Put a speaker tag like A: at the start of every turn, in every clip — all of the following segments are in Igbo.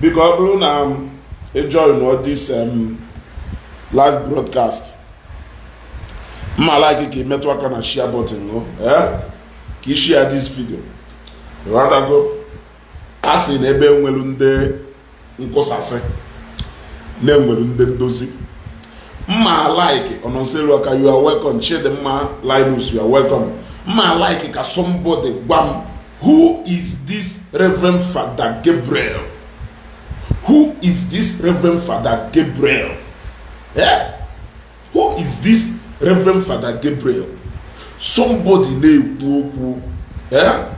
A: because now enjoying all this live broadcast. I like it, network and share button, no? Can you share this video? You want to go? As in ebe nwelunde nkosase na nwelunde ndozi. Like on Onseluaka, you are welcome. Share the Linus, you are welcome. Like ka somebody bam. Who is this Reverend Father Gabriel? Who is this Reverend Father Gabriel? Yeah? Who is this Reverend Father Gabriel? Somebody name yeah?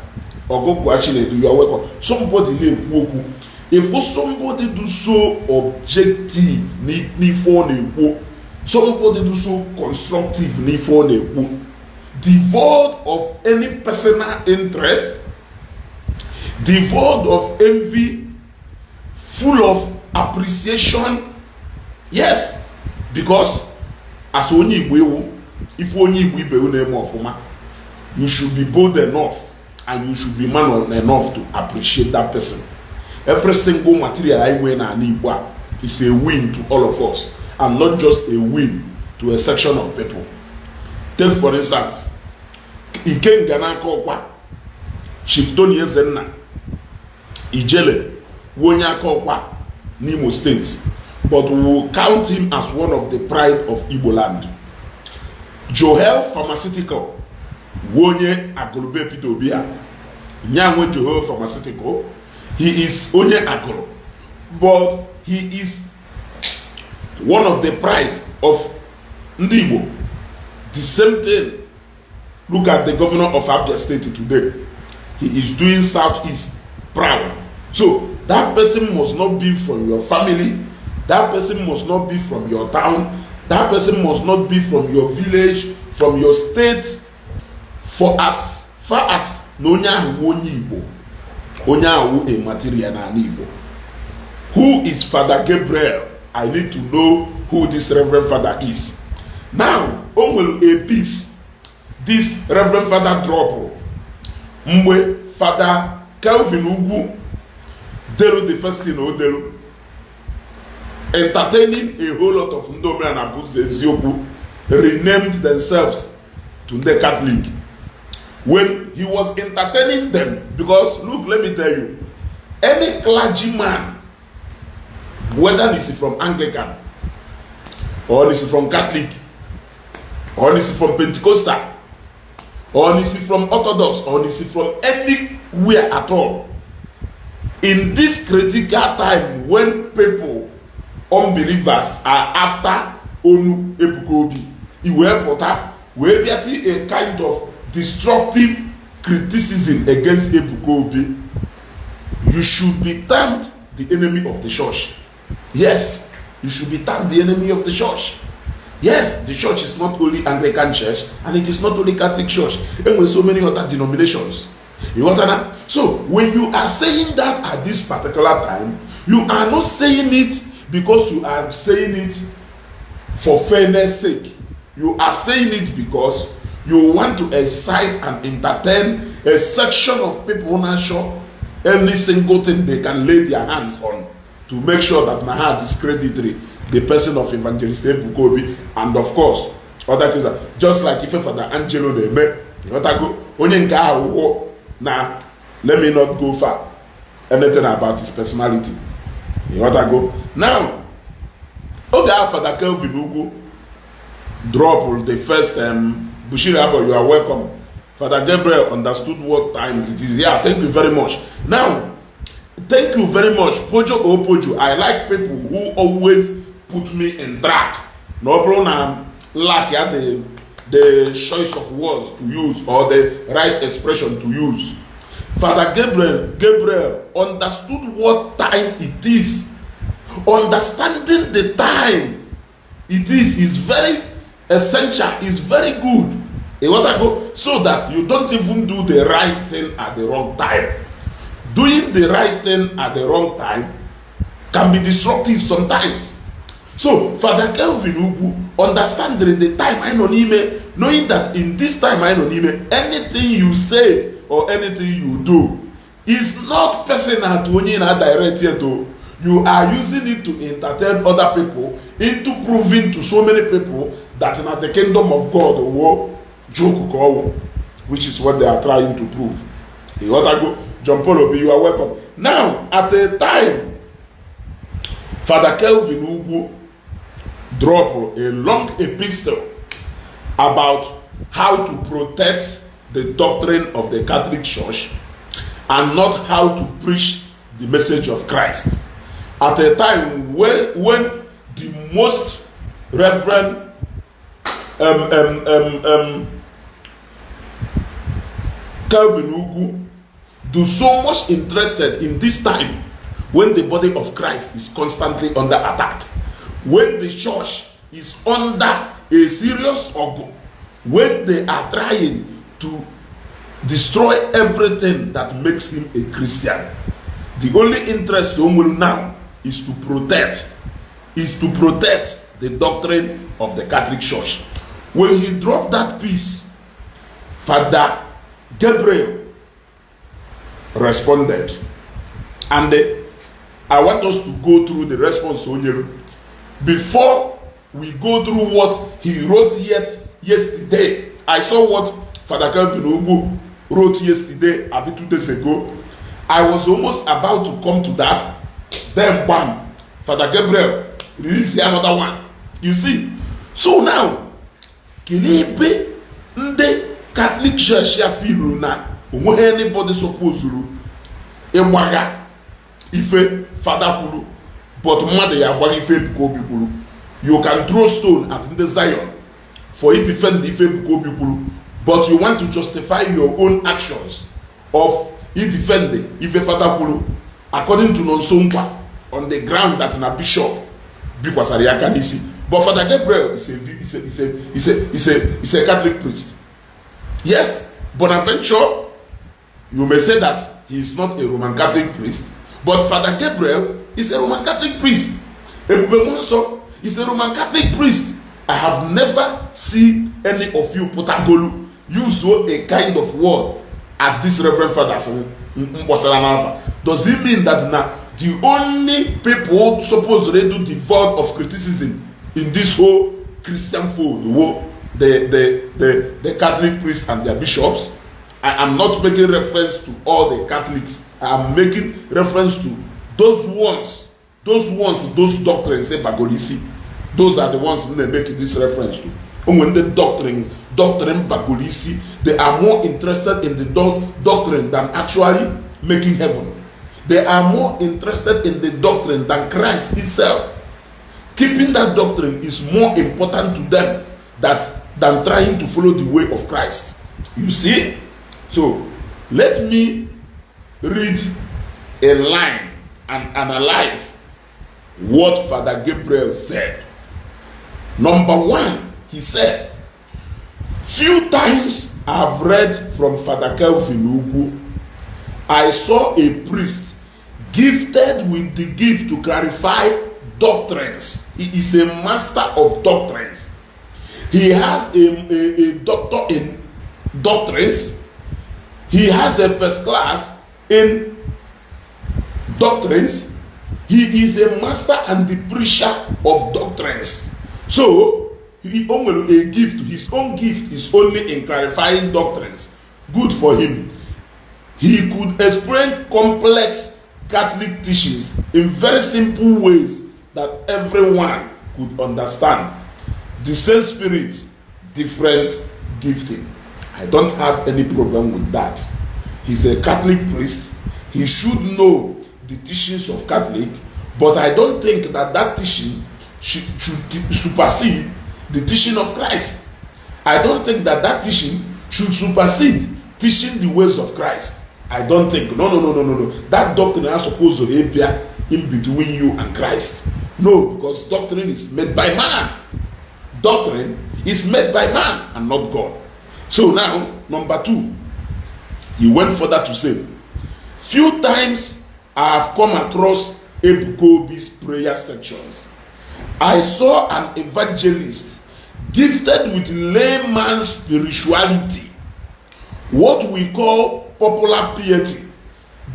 A: Or actually, you are welcome. Somebody name if somebody do so objective, somebody do so constructive, devoid of any personal interest, devoid of envy, full of appreciation. Yes, because as only if only we be name of you should be bold enough and you should be man enough to appreciate that person. Every single material I wear na Igbo is a win to all of us, and not just a win to a section of people. Take for instance, Iken Gana Kokwa, Chiftoni Ezenna, Ijele, Wonya Kokwa, Nimo State, but we will count him as one of the pride of Igbo Land. Joel Pharmaceutical, Wonye Agolube Pitobia, Nyangwe Joel Pharmaceutical, he is Onye Agolo, but he is one of the pride of Ndi Igbo. The same thing. Look at the governor of Abia State today. He is doing Southeast proud. So that person must not be from your family. That person must not be from your town. That person must not be from your village, from your state. For as far as Nonya Igbo, Onya a material na Igbo. Who is Father Gabriel? I need to know who this Reverend Father is. Now, on a piece, this Reverend Father drop. Mwe Father Kelvin Ugu Delu the first thing Odelu, entertaining a whole lot of Ndomi and Abuze Zioku, renamed themselves to the Catholic. When he was entertaining them, because look, let me tell you, any clergyman, whether this is from Anglican, or this is from Catholic, or this is from Pentecostal, or this is from Orthodox, or this is from anywhere at all, in this critical time when people, unbelievers, are after Onu Ebukobi, Iwepota, where be a kind of destructive criticism against Ebukobi, you should be termed the enemy of the church. Yes, you should be termed the enemy of the church. Yes, the church is not only Anglican church and it is not only Catholic church, and with so many other denominations. You understand? So when you are saying that at this particular time, you are not saying it because you are saying it for fairness sake. You are saying it because you want to excite and entertain a section of people not sure any single thing they can lay their hands on to make sure that Naha discreditary the person of Evangelist Ebukobi, and of course other things are just like if Father Angelo they met. You want to go only now let me not go far anything about his personality. You want to go now? Okay, Father Kelvin Ugu drop the first Bushira, you are welcome. Father Gabriel understood what time it is. Yeah, thank you very much. Now, thank you very much. Pojo or Pojo. I like people who always put me in track. No problem. Like the choice of words to use or the right expression to use. Father Gabriel understood what time it is. Understanding the time it is very essential, is very good. You want to go so that you don't even do the right thing at the wrong time. Doing the right thing at the wrong time can be disruptive sometimes. So Father Kelvin Ugu understanding the time I know knowing that in this time I know anything you say or anything you do is not personal to any direct yet. You are using it to entertain other people into proving to so many people that in the kingdom of God, which is what they are trying to prove. You ought to go, John Paul Obi, you are welcome. Now, at a time, Father Kelvin Ugwu dropped a long epistle about how to protect the doctrine of the Catholic Church and not how to preach the message of Christ. At a time when the most Reverend Kelvin Ugwu do so much interested in this time when the body of Christ is constantly under attack, when the church is under a serious struggle, when they are trying to destroy everything that makes him a Christian. The only interest now is to protect the doctrine of the Catholic Church. When he dropped that piece, Father Gabriel responded, and I want us to go through the response before we go through what he wrote yesterday. I saw what Father Kelvin Ugwu wrote yesterday, a bit 2 days ago. I was almost about to come to that. Then bam, Father Gabriel released another one. You see? So now, Kilebe Ndi Catholic Church ya feel na anybody supposed to Ewaga Ife Father Kulu, but mother ya Ife Kobi Kulu. You can throw stone at the Zion for it defend Ife Kobi Kulu, but you want to justify your own actions of it defending Ife Father Kulu according to Nonsongwa on the ground that na bishop Bikwasariya Kanisi. But Father Gabriel is a Catholic priest. Yes, Bonaventure, you may say that he is not a Roman Catholic priest, but Father Gabriel is a Roman Catholic priest. Ebubemonso is a Roman Catholic priest. I have never seen any of you Potagolu use a kind of word at this Reverend Father. Does it mean that now the only people supposedly do devoid of criticism in this whole Christian fold, the Catholic priests and their bishops? I am not making reference to all the Catholics. I am making reference to those doctrines, say Bagolisi. Those are the ones they make this reference to. And when the doctrine Bagolisi, they are more interested in the doctrine than actually making heaven. They are more interested in the doctrine than Christ himself. Keeping that doctrine is more important to them than trying to follow the way of Christ. You see? So, let me read a line and analyze what Father Gabriel said. Number one, he said, few times I've read from Father Kelvin Ugwu, I saw a priest gifted with the gift to clarify doctrines. He is a master of doctrines. He has a doctor in doctrines. He has a first class in doctrines. He is a master and the preacher of doctrines. So, he only a gift. His own gift is only in clarifying doctrines. Good for him. He could explain complex Catholic teachings in very simple ways that everyone could understand. The same spirit, different gifting. I don't have any problem with that. He's a Catholic priest. He should know the teachings of Catholic, but I don't think that teaching should supersede the teaching of Christ. I don't think that teaching should supersede teaching the ways of Christ. I don't think. No. That doctrine is supposed to be in between you and Christ. No, because doctrine is made by man. Doctrine is made by man and not God. So now, number two, he went further to say, few times I have come across Ebukobi's prayer sections. I saw an evangelist gifted with layman's spirituality, what we call popular piety.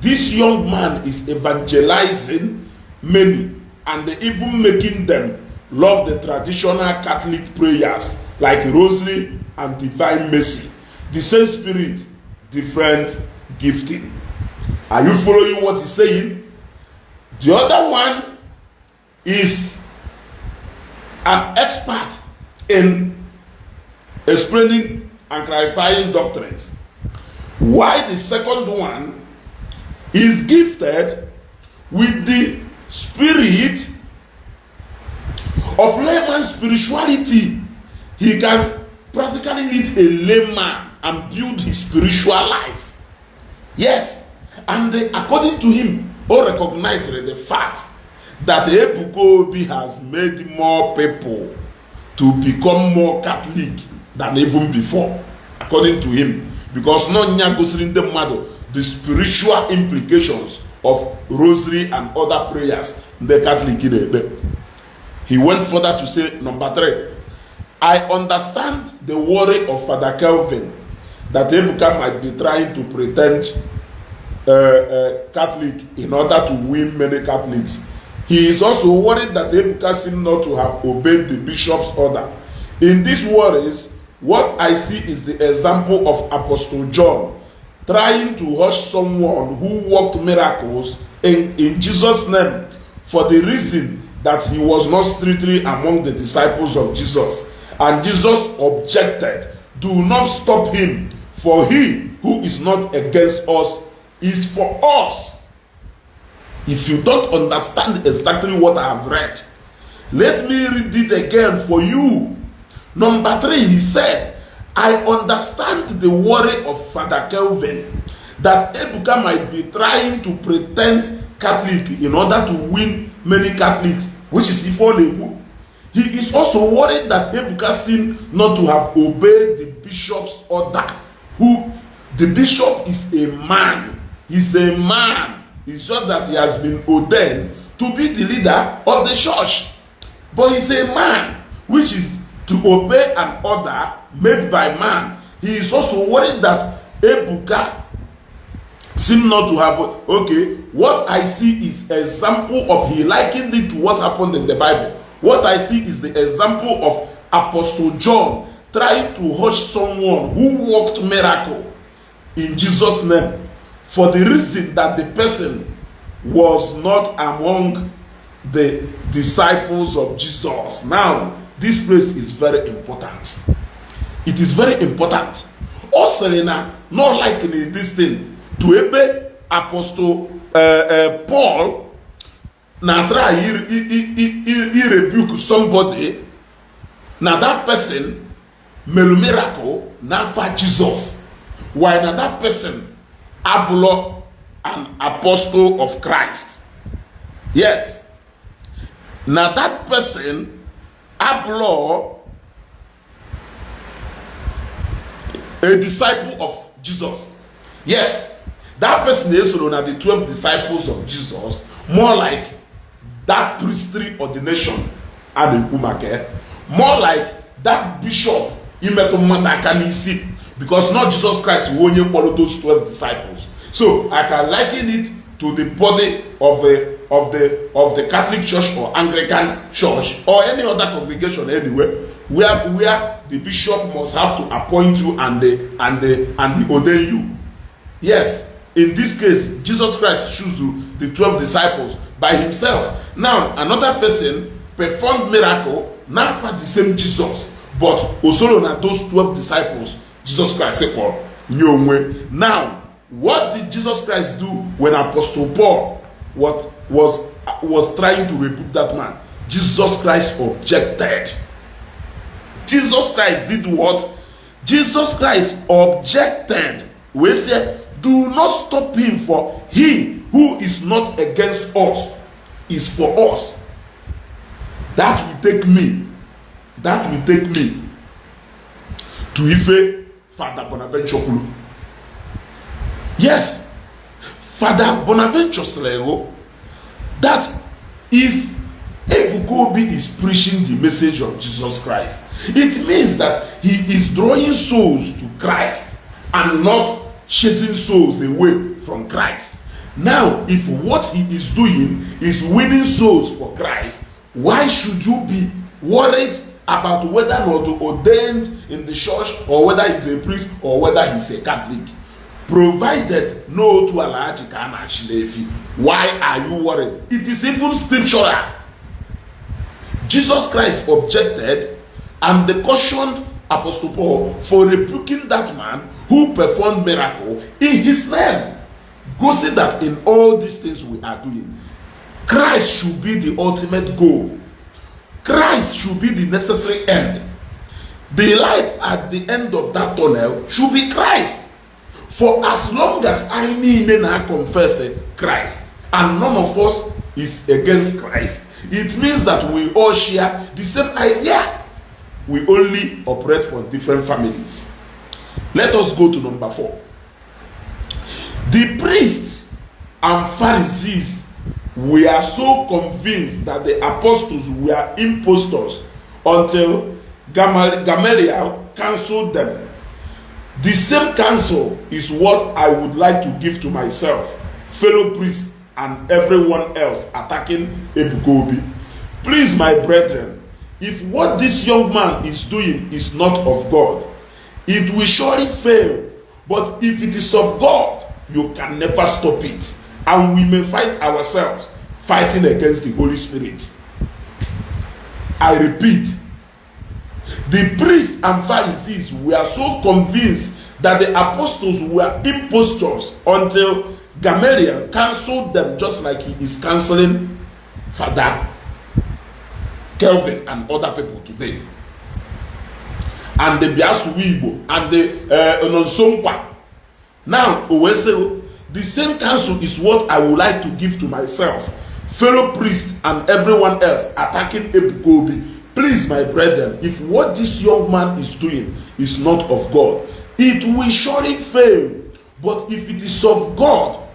A: This young man is evangelizing many, and even making them love the traditional Catholic prayers like Rosary and Divine Mercy. The same spirit, different gifting. Are you following what he's saying? The other one is an expert in explaining and clarifying doctrines. Why the second one is gifted with the spirit of layman's spirituality. He can practically lead a layman and build his spiritual life. Yes, and according to him, all recognize the fact that Ebuka Obi has made more people to become more Catholic than even before, according to him, because no nya gosiri ndị mmadụ the spiritual implications of rosary and other prayers the Catholic na-ekpe. He went further to say, number 3, I understand the worry of Father Kelvin that Ebuka might be trying to pretend Catholic in order to win many Catholics. He is also worried that Ebuka seems not to have obeyed the bishop's order. In these worries, what I see is the example of Apostle John trying to hush someone who worked miracles in Jesus' name for the reason that he was not strictly among the disciples of Jesus. And Jesus objected, do not stop him, for he who is not against us is for us. If you don't understand exactly what I have read, let me read it again for you. Number 3, he said, I understand the worry of Father Kelvin that Ebuka might be trying to pretend Catholic in order to win many Catholics, which is Ifo. He is also worried that Ebuka seems not to have obeyed the bishop's order. Who the bishop is a man. He's a man. It's just that he has been ordained to be the leader of the church. But he's a man, which is to obey an order made by man. He is also worried that Ebuka seems not to have. Okay, what I see is example of, he likened it to what happened in the Bible. What I see is the example of Apostle John trying to hush someone who worked miracle in Jesus' name for the reason that the person was not among the disciples of Jesus. Now, this place is very important. It is very important. Also, not like in this thing, to ebe Apostle Paul na try he rebuke somebody, na that person made miracle na for Jesus, while na that person abulo an apostle of Christ. Yes, na that person abulo a disciple of Jesus. Yes, that person is one the 12 disciples of Jesus, more like that priestly ordination and more like that bishop because not Jesus Christ who only followed those 12 disciples. So I can liken it to the body of the Catholic Church or Anglican Church or any other congregation anywhere, where the bishop must have to appoint you and they ordain you. Yes, in this case, Jesus Christ chose the 12 disciples by himself. Now, another person performed miracle, not for the same Jesus, but also not those 12 disciples. Jesus Christ said, "Oh, no way." Now, what did Jesus Christ do when Apostle Paul was trying to rebuke that man? Jesus Christ objected. Jesus Christ did what? Jesus Christ objected. We say, do not stop him, for he who is not against us is for us. That will take me to Ife Father Bonaventure Kulu. Yes, Father Bonaventure Slego, that if Ebuka Obi is preaching the message of Jesus Christ, it means that he is drawing souls to Christ and not chasing souls away from Christ. Now, if what he is doing is winning souls for Christ, why should you be worried about whether or not ordained in the church, or whether he's a priest, or whether he's a Catholic? Provided no to alaji kana shilefi. Why are you worried? It is even scriptural. Jesus Christ objected and they cautioned Apostle Paul for rebuking that man who performed miracle in his name. Go see that in all these things we are doing, Christ should be the ultimate goal. Christ should be the necessary end. The light at the end of that tunnel should be Christ. For as long as I need and confess Christ, and none of us is against Christ, it means that we all share the same idea. We only operate for different families. Let us go to number 4. The priests and Pharisees were so convinced that the apostles were impostors until Gamaliel cancelled them. The same counsel is what I would like to give to myself, fellow priests, and everyone else attacking Ebukobi. Please, my brethren, if what this young man is doing is not of God, it will surely fail. But if it is of God, you can never stop it. And we may find ourselves fighting against the Holy Spirit. I repeat, the priests and Pharisees were so convinced that the apostles were impostors until Gamaliel cancelled them, just like he is cancelling Father Kelvin and other people today. And the Biasu Igbo and the Nonsompa. Now, the same counsel is what I would like to give to myself, fellow priests, and everyone else attacking Ebukobi. Please, my brethren, if what this young man is doing is not of God, it will surely fail. But if it is of God,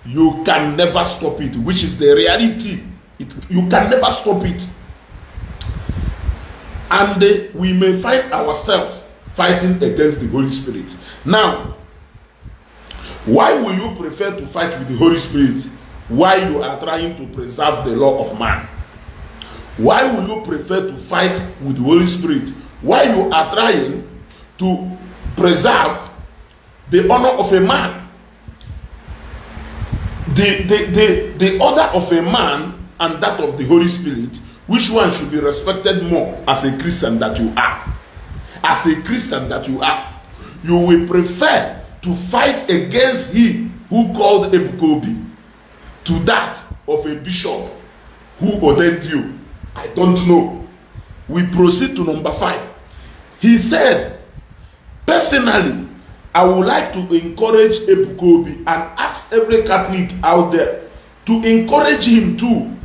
A: you can never stop it, which is the reality. You can never stop it. And we may find ourselves fighting against the Holy Spirit. Now, why will you prefer to fight with the Holy Spirit while you are trying to preserve the law of man? Why will you prefer to fight with the Holy Spirit while you are trying to preserve the honor of a man? The order of a man and that of the Holy Spirit, which one should be respected more as a Christian that you are? As a Christian that you are, you will prefer to fight against he who called Ebukobi to that of a bishop who ordained you. I don't know. We proceed to number 5. He said, personally, I would like to encourage Ebukobi and ask every Catholic out there to encourage him too.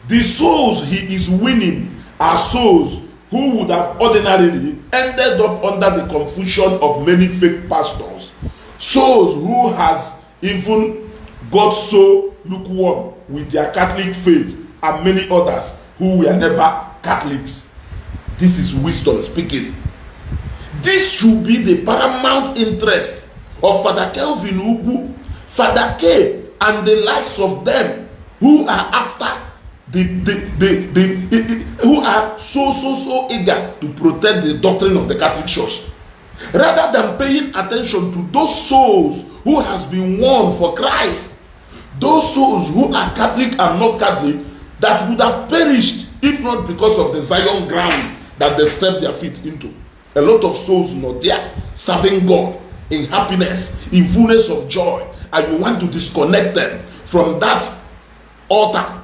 A: The souls he is winning are souls who would have ordinarily ended up under the confusion of many fake pastors. Souls who has even got so lukewarm with their Catholic faith, and many others who were never Catholics. This is wisdom speaking. This should be the paramount interest of Father Kelvin Ugu, Father K, and the likes of them who are after who are so eager to protect the doctrine of the Catholic Church, rather than paying attention to those souls who has been won for Christ, those souls who are Catholic and not Catholic that would have perished if not because of the Zion ground that they stepped their feet into. A lot of souls not there serving God in happiness, in fullness of joy, and you want to disconnect them from that altar.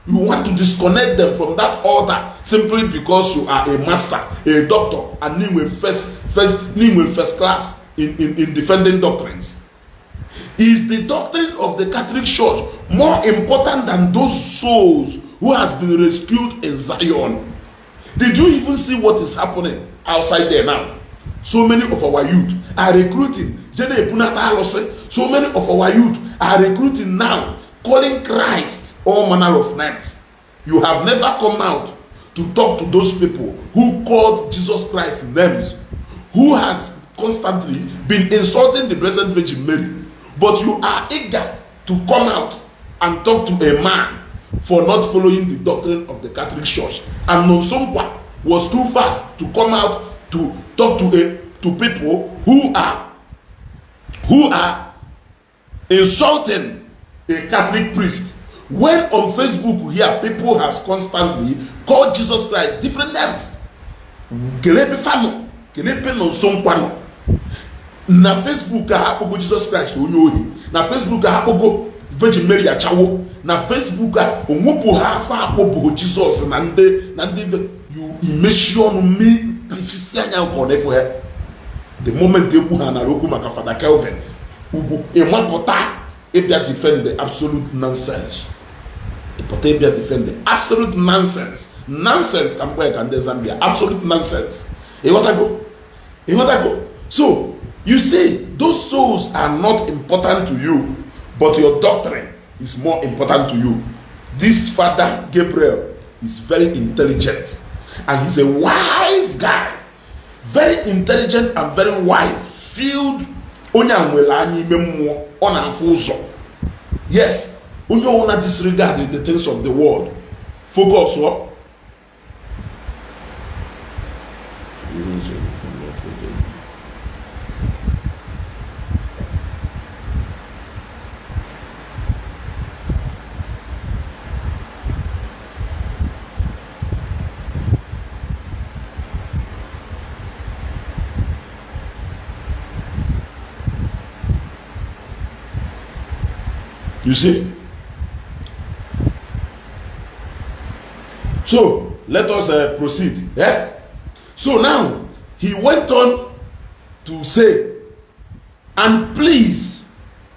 A: You want to disconnect them from that altar simply because you are a master, a doctor, and name first class in defending doctrines. Is the doctrine of the Catholic Church more important than those souls who has been rescued in Zion? Did you even see what is happening outside there now? So many of our youth are recruiting. So many of our youth are recruiting now, calling Christ all manner of names. You have never come out to talk to those people who called Jesus Christ names, who has constantly been insulting the Blessed Virgin Mary. But you are eager to come out and talk to a man for not following the doctrine of the Catholic Church. And Nonsonkwa was too fast to come out to talk to people who are insulting a Catholic priest. When on Facebook here, people has constantly called Jesus Christ different names. Kelepe Fano, Kelepe Nonsonkwa. Na Facebook hapogo Jesus Christ onyohi. Na Facebook hapogo Virgin Mary achawo. Na Facebook onwopo hafa hapogo Jesus na nde you immersion me preaching anya ukone for her. The moment they put na roku maka Father Kelvin, ugu emapota ebia defend the absolute nonsense. Ebia defend the absolute nonsense. Nonsense can work and Zambia. Absolute nonsense. You want to go? You want to go? So you see, those souls are not important to you, but your doctrine is more important to you. This Father Gabriel is very intelligent, and he's a wise guy. Very intelligent and very wise. Filled yes, only wanna disregard the things of the world. Focus what? You see? So, let us proceed. Yeah? So now, he went on to say, and please,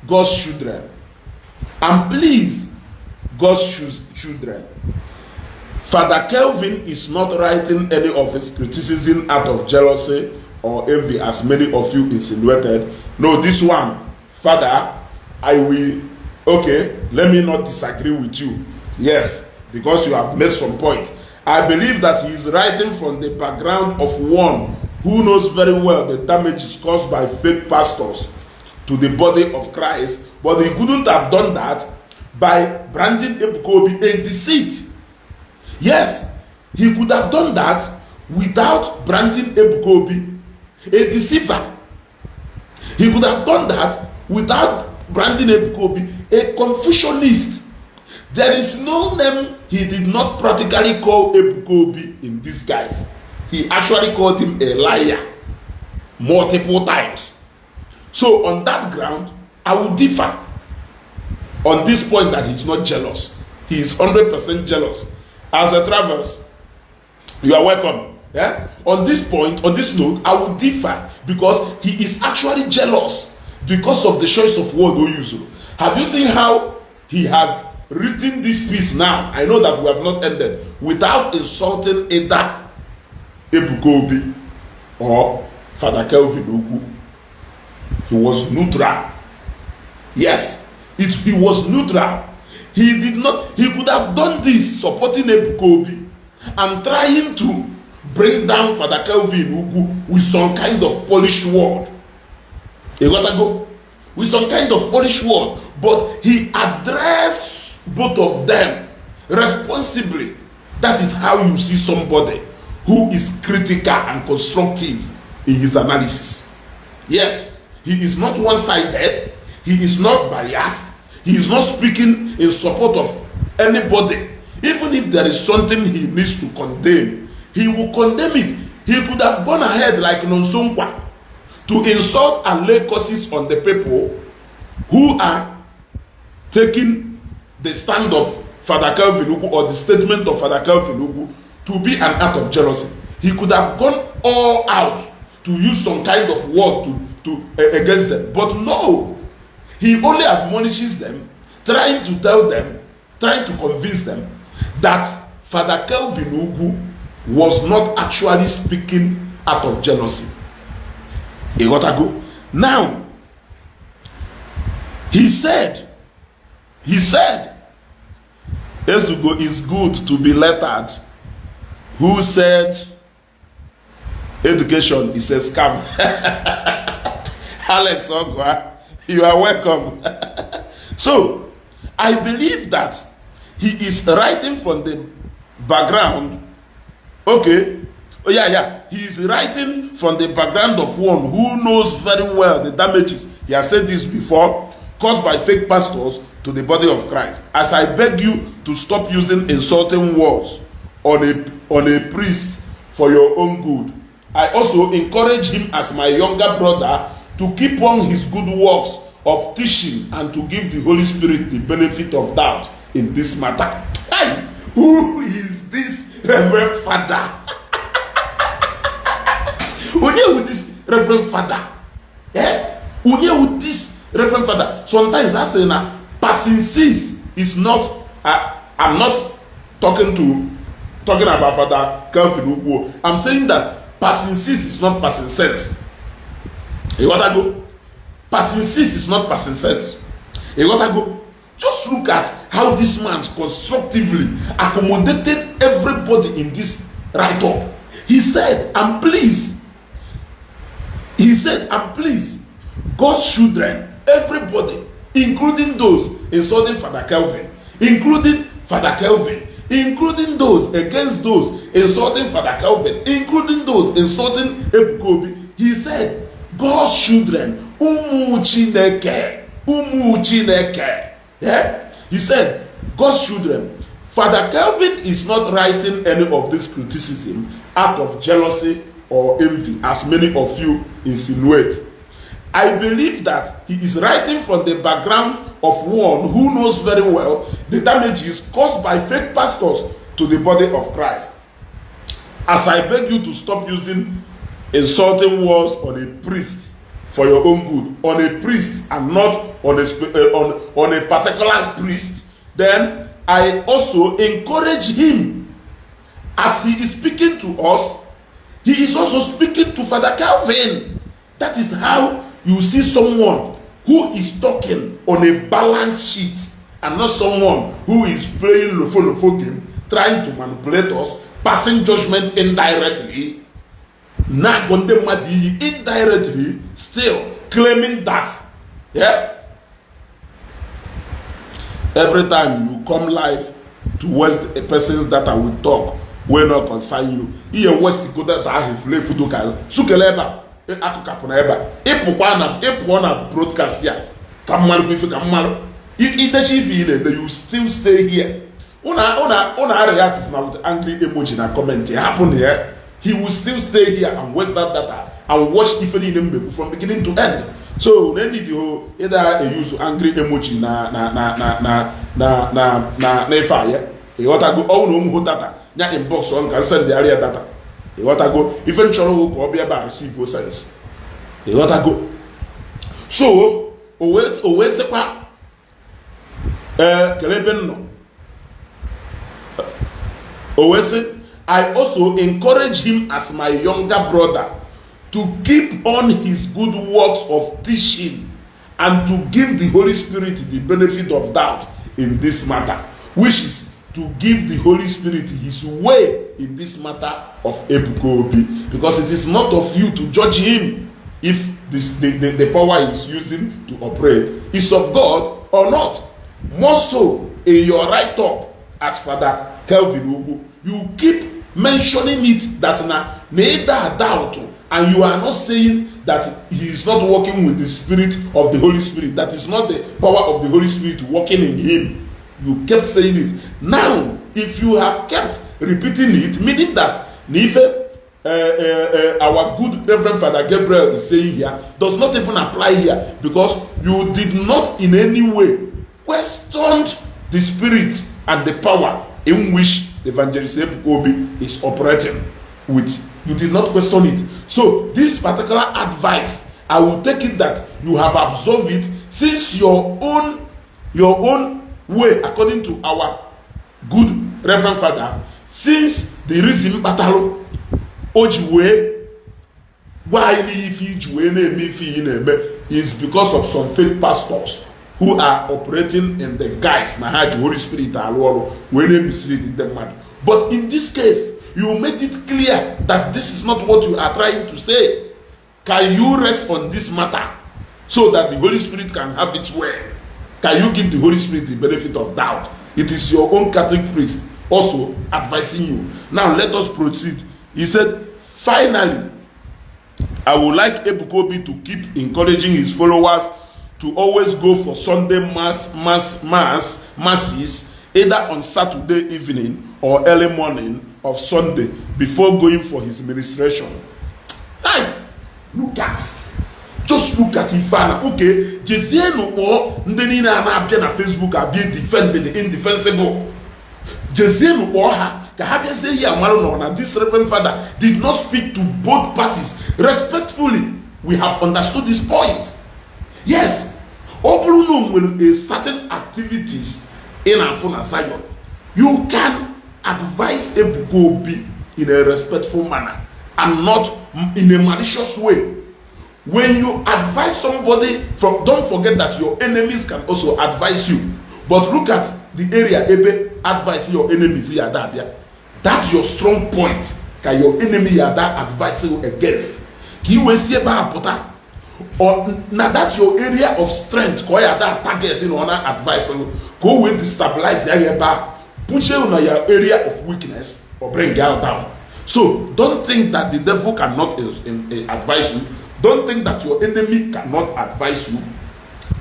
A: God's children, and please, God's children, Father Kelvin is not writing any of his criticism out of jealousy or envy, as many of you insinuated. No, this one, Father, I will... Okay, let me not disagree with you. Yes, because you have made some point. I believe that he is writing from the background of one who knows very well the damages caused by fake pastors to the body of Christ, but he couldn't have done that by branding Ebukobi a deceit. Yes, he could have done that without branding Ebukobi a deceiver. He could have done that without branding Ebukobi a Confucianist. There is no name he did not practically call Ebukobi in disguise. He actually called him a liar multiple times. So on that ground, I will differ on this point that he's not jealous. He is 100% jealous. As a Travers, you are welcome. Yeah? On this point, on this note, I will differ because he is actually jealous because of the choice of word Oyuzu. Have you seen how he has written this piece now? I know that we have not ended without insulting either Ebukobi or Father Kelvin Ogu. He was neutral. Yes, he was neutral. He did not, he could have done this supporting Ebukobi and trying to bring down Father Kelvin Ogu with some kind of polished word. You gotta go with some kind of polished word, but he addressed both of them responsibly. That is how you see somebody who is critical and constructive in his analysis. Yes, he is not one-sided, he is not biased, he is not speaking in support of anybody. Even if there is something he needs to condemn, he will condemn it. He could have gone ahead like Nonsonkwa to insult and lay curses on the people who are taking the stand of Father Kelvin Ogu or the statement of Father Kelvin Ogu to be an act of jealousy. He could have gone all out to use some kind of word against them. But no, he only admonishes them, trying to tell them, trying to convince them that Father Kelvin Ogu was not actually speaking out of jealousy. He got to go. Now, he said, Ezugo is good to be lettered. Who said education is a scam? Alex Ogwa, you are welcome. So, I believe that he is writing from the background. Okay. Oh, yeah. He is writing from the background of one who knows very well the damages, he has said this before, caused by fake pastors to the body of Christ. As I beg you to stop using insulting words on a priest for your own good, I also encourage him as my younger brother to keep on his good works of teaching and to give the Holy Spirit the benefit of doubt in this matter. Hey, who is this Reverend Father? Who with this Reverend Father? Yeah? Who with this Reverend Father? Sometimes I say now, passing sense is not. I'm not talking about Father Kelvin Ugbo. I'm saying that passing sense is not passing sense. You want to go? Passing sense is not passing sense. You want to go? Just look at how this man constructively accommodated everybody in this write-up. He said, I'm pleased. He said, I'm pleased. God's children, everybody, including those insulting Father Kelvin, including those against those insulting Father Kelvin, including those insulting Ebukobi. He said, God's children, Umu Chineke. Yeah? He said, God's children, Father Kelvin is not writing any of this criticism out of jealousy or envy, as many of you insinuate. I believe that he is writing from the background of one who knows very well the damages caused by fake pastors to the body of Christ. As I beg you to stop using insulting words on a priest for your own good, on a priest and not on a particular priest, then I also encourage him, as he is speaking to us, he is also speaking to Father Calvin. That is how you see someone who is talking on a balance sheet and not someone who is playing lofo game, trying to manipulate us, passing judgment indirectly, indirectly, still claiming that, yeah, every time you come live to waste a person's data will talk, will not concern you. Iye west go that I have left to go. Sukeleba, akukapuna eba. Na broadcast here. Kamalu bifi kamalu. You still stay here. Una reacts now with angry emoji na comment. It happened here. He will still stay here and waste that data and watch different them from beginning to end. So they need to either use angry emoji na fire. You want to go all data. Nya inbox on can send the area data. You want to go eventually will be able to receive your sense. You want to go. So always sepa keleben no. Always I also encourage him as my younger brother to keep on his good works of teaching and to give the Holy Spirit the benefit of doubt in this matter, which is to give the Holy Spirit his way in this matter of Ebukobi, because it is not of you to judge him if the power he's using to operate is of God or not. More so in your write-up as Father Kelvin Ugbo, you keep mentioning it that neither doubt, and you are not saying that he is not working with the spirit of the Holy Spirit. That is not the power of the Holy Spirit working in him. You kept saying it. Now, if you have kept repeating it, meaning that our good Reverend Father Gabriel is saying here, does not even apply here, because you did not in any way question the spirit and the power in which the evangelist Ebukobi is operating with. You did not question it. So this particular advice, I will take it that you have absorbed it since your own way, according to our good Reverend Father, since the reason battle Ojiwe, why is because of some fake pastors who are operating in the guise na the Holy Spirit when they mislead them. But in this case, you made it clear that this is not what you are trying to say. Can you rest on this matter so that the Holy Spirit can have its way? can you give the Holy Spirit the benefit of doubt? It is your own Catholic priest also advising you. Now let us proceed. He said, finally, I would like Ebukobi to keep encouraging his followers to always go for Sunday masses, either on Saturday evening or early morning of Sunday before going for his ministration. Hey, just look at Ifana. Okay, Jezienu or Ndenina na appear na Facebook are being defended the indefensible. Jezienu or her. This Reverend Father did not speak to both parties respectfully. We have understood this point. Yes, Obruno will certain activities in Afuna Zion. You can advise Ebukobi in a respectful manner and not in a malicious way. When you advise somebody, don't forget that your enemies can also advise you. But look at the area Ebe advise your enemies here. That's your strong point. Can your enemy that advise you against? Or now that's your area of strength. That target advice. Go with destabilize the area, put you on your area of weakness or bring you down. So don't think that the devil cannot advise you. Don't think that your enemy cannot advise you.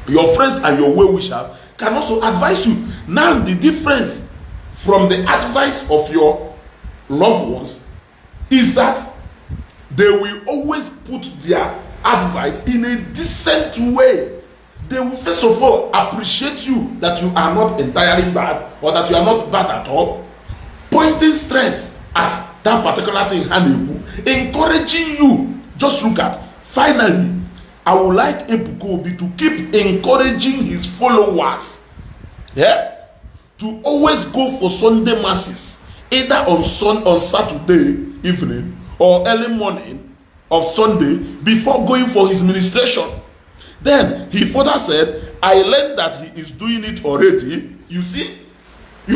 A: Your friends and your well-wishers can also advise you. Now the difference from the advice of your loved ones is that they will always put their advice in a decent way. They will first of all appreciate you that you are not entirely bad or that you are not bad at all, pointing strength at that particular thing, encouraging you. Just look at. Finally, I would like Ebukobi to keep encouraging his followers, to always go for Sunday masses, either on Saturday evening or early morning of Sunday before going for his ministration. Then he further said, I learned that he is doing it already. You see, he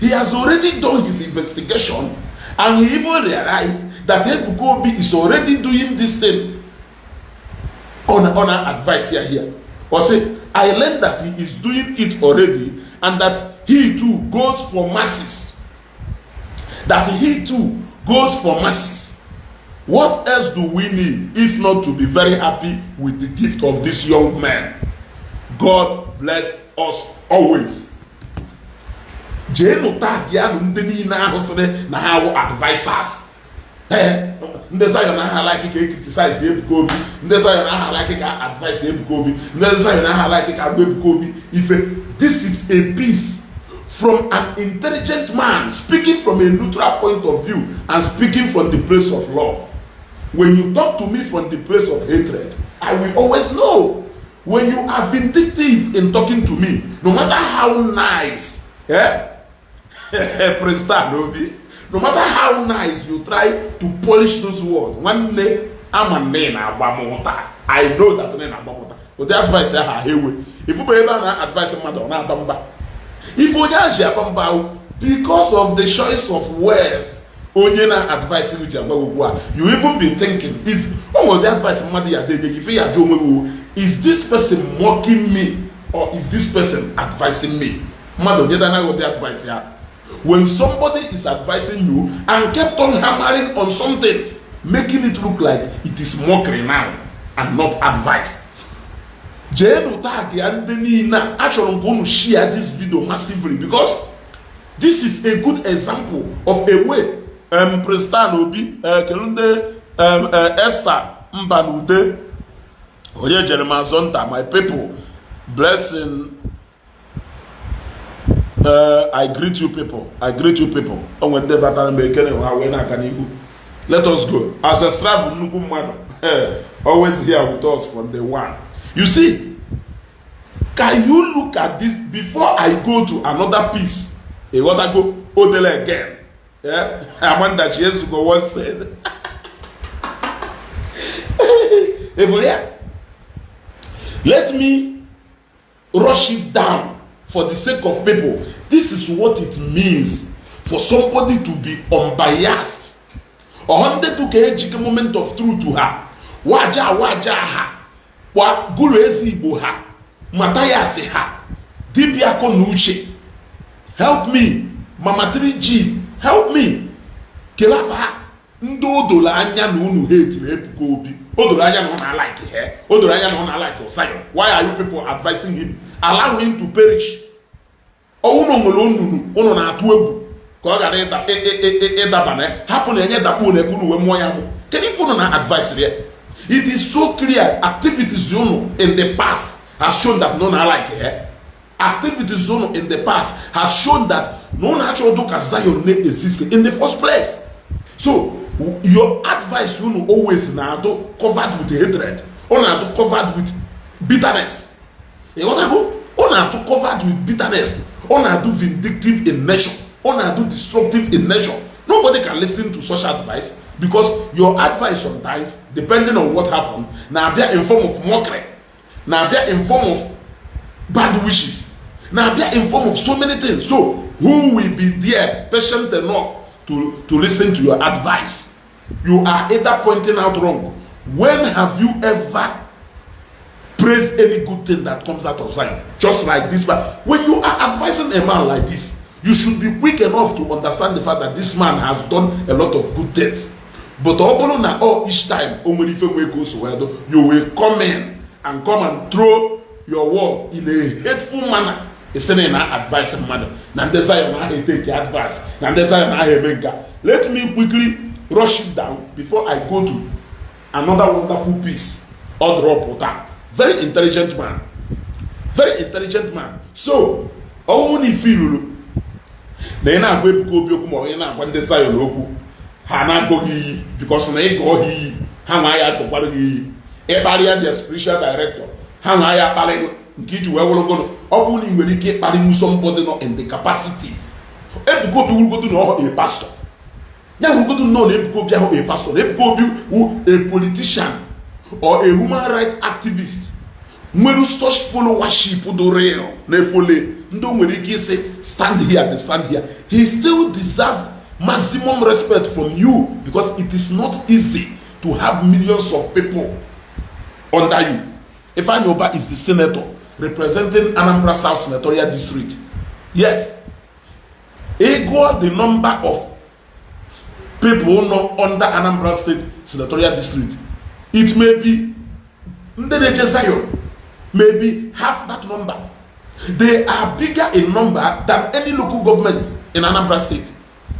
A: has already done his investigation, and he even realized that Ebukobi is already doing this thing on our advice here. Or say, I learned that he is doing it already, and that he too goes for masses. What else do we need if not to be very happy with the gift of this young man? God bless us always. Advisors. Ndị Zion aha like ka criticize Ebukobi, ndị Zion aha like ka advise Ebukobi, ndị Zion aha like ka Ebukobi. This is a piece from an intelligent man speaking from a neutral point of view and speaking from the place of love. When you talk to me from the place of hatred, I will always know. When you are vindictive in talking to me, no matter how nice, no matter how nice you try to polish those words, one day I'm a man. I know that but the advice if you advise if you because of the choice of words, you even be thinking, is the advice is this person mocking me or is this person advising me? The advice here. When somebody is advising you and kept on hammering on something, making it look like it is mockery now and not advice. Actually, I'm going to share this video massively because this is a good example of a way Prestan Obi, Kelunde, Esther, Mbanude, Oye Jeremiah Zonta, my people, blessing. I greet you people. And when they let us go. As a staff, always here with us from day one. You see, can you look at this before I go to another piece? I want to go Odele again. Yeah, Amanda years ago once said, let me rush it down for the sake of people. This is what it means for somebody to be unbiased. A 100 to a moment of truth to her. Waja ha. kwa guru ezi Igbo ha mata ya si ha dibịa akọ na uche help me mama 3G help me kelafa ha ndị odoro anya na unu ha etiri Ebuka Obi odoro anya na ọ na-alike he odoro anya na ọ na-alike Zion. Why are you people advising him? Allow him to perish. Ọwụna nwere onunu ụnụ na-atụ egwu ka ọ gara ịdaba na hapụ na enye dakpu na ekwu uwe mmụọ ya mụ. Kedu ife ụnụ na advice ya? It is so clear activities ụnụ in the past has shown that no na-alike he. Activities ụnụ in the past has shown that no na-achọ ụka Zion na-exist in the first place. So your advice unu always na-adụ covered with hatred, or na-adụ covered with bitterness. Or na-adụ covered with bitterness, or na-adụ vindictive in nature, or na-adụ destructive in nature. Nobody can listen to such advice because your advice sometimes, depending on what happened, na-abịa in form of mockery, na-abịa in form of bad wishes, na-abịa in form of so many things. So who will be there patient enough to listen to your advice? You are either pointing out wrong. When have you ever praised any good thing that comes out of Zion? Just like this man. When you are advising a man like this, you should be quick enough to understand the fact that this man has done a lot of good things. But each time you will come in and come and throw your word in a hateful manner. Advising manner. Take advice. Let me quickly rush it down before I go to another wonderful piece or drop water. Very intelligent man. Very intelligent man. So, only feel they na go Ebuka Obi okwu mo na agba ndị Zion okwu ha na go yi because na go yi ha nwa ya go kwado yi e barrier the spiritual director ha nwa ya kpali nke iji wee wologono ọ bụ na nwere ike kpali somebody no in the capacity. Ebuka Obi wugodo no a pastor. Ya wugodo no na Ebuka Obi ahụ a pastor. Ebuka Obi who a politician or a human rights activist. When such followership do real na efole ndo nwere ike say stand here, they stand here. He still deserves maximum respect from you because it is not easy to have millions of people under you. Ifeanyi Oba is the senator representing Anambra South Senatorial District. Yes. Equal the number of people not under Anambra State Senatorial District. It may be Ndi Zion, maybe half that number. They are bigger in number than any local government in Anambra State.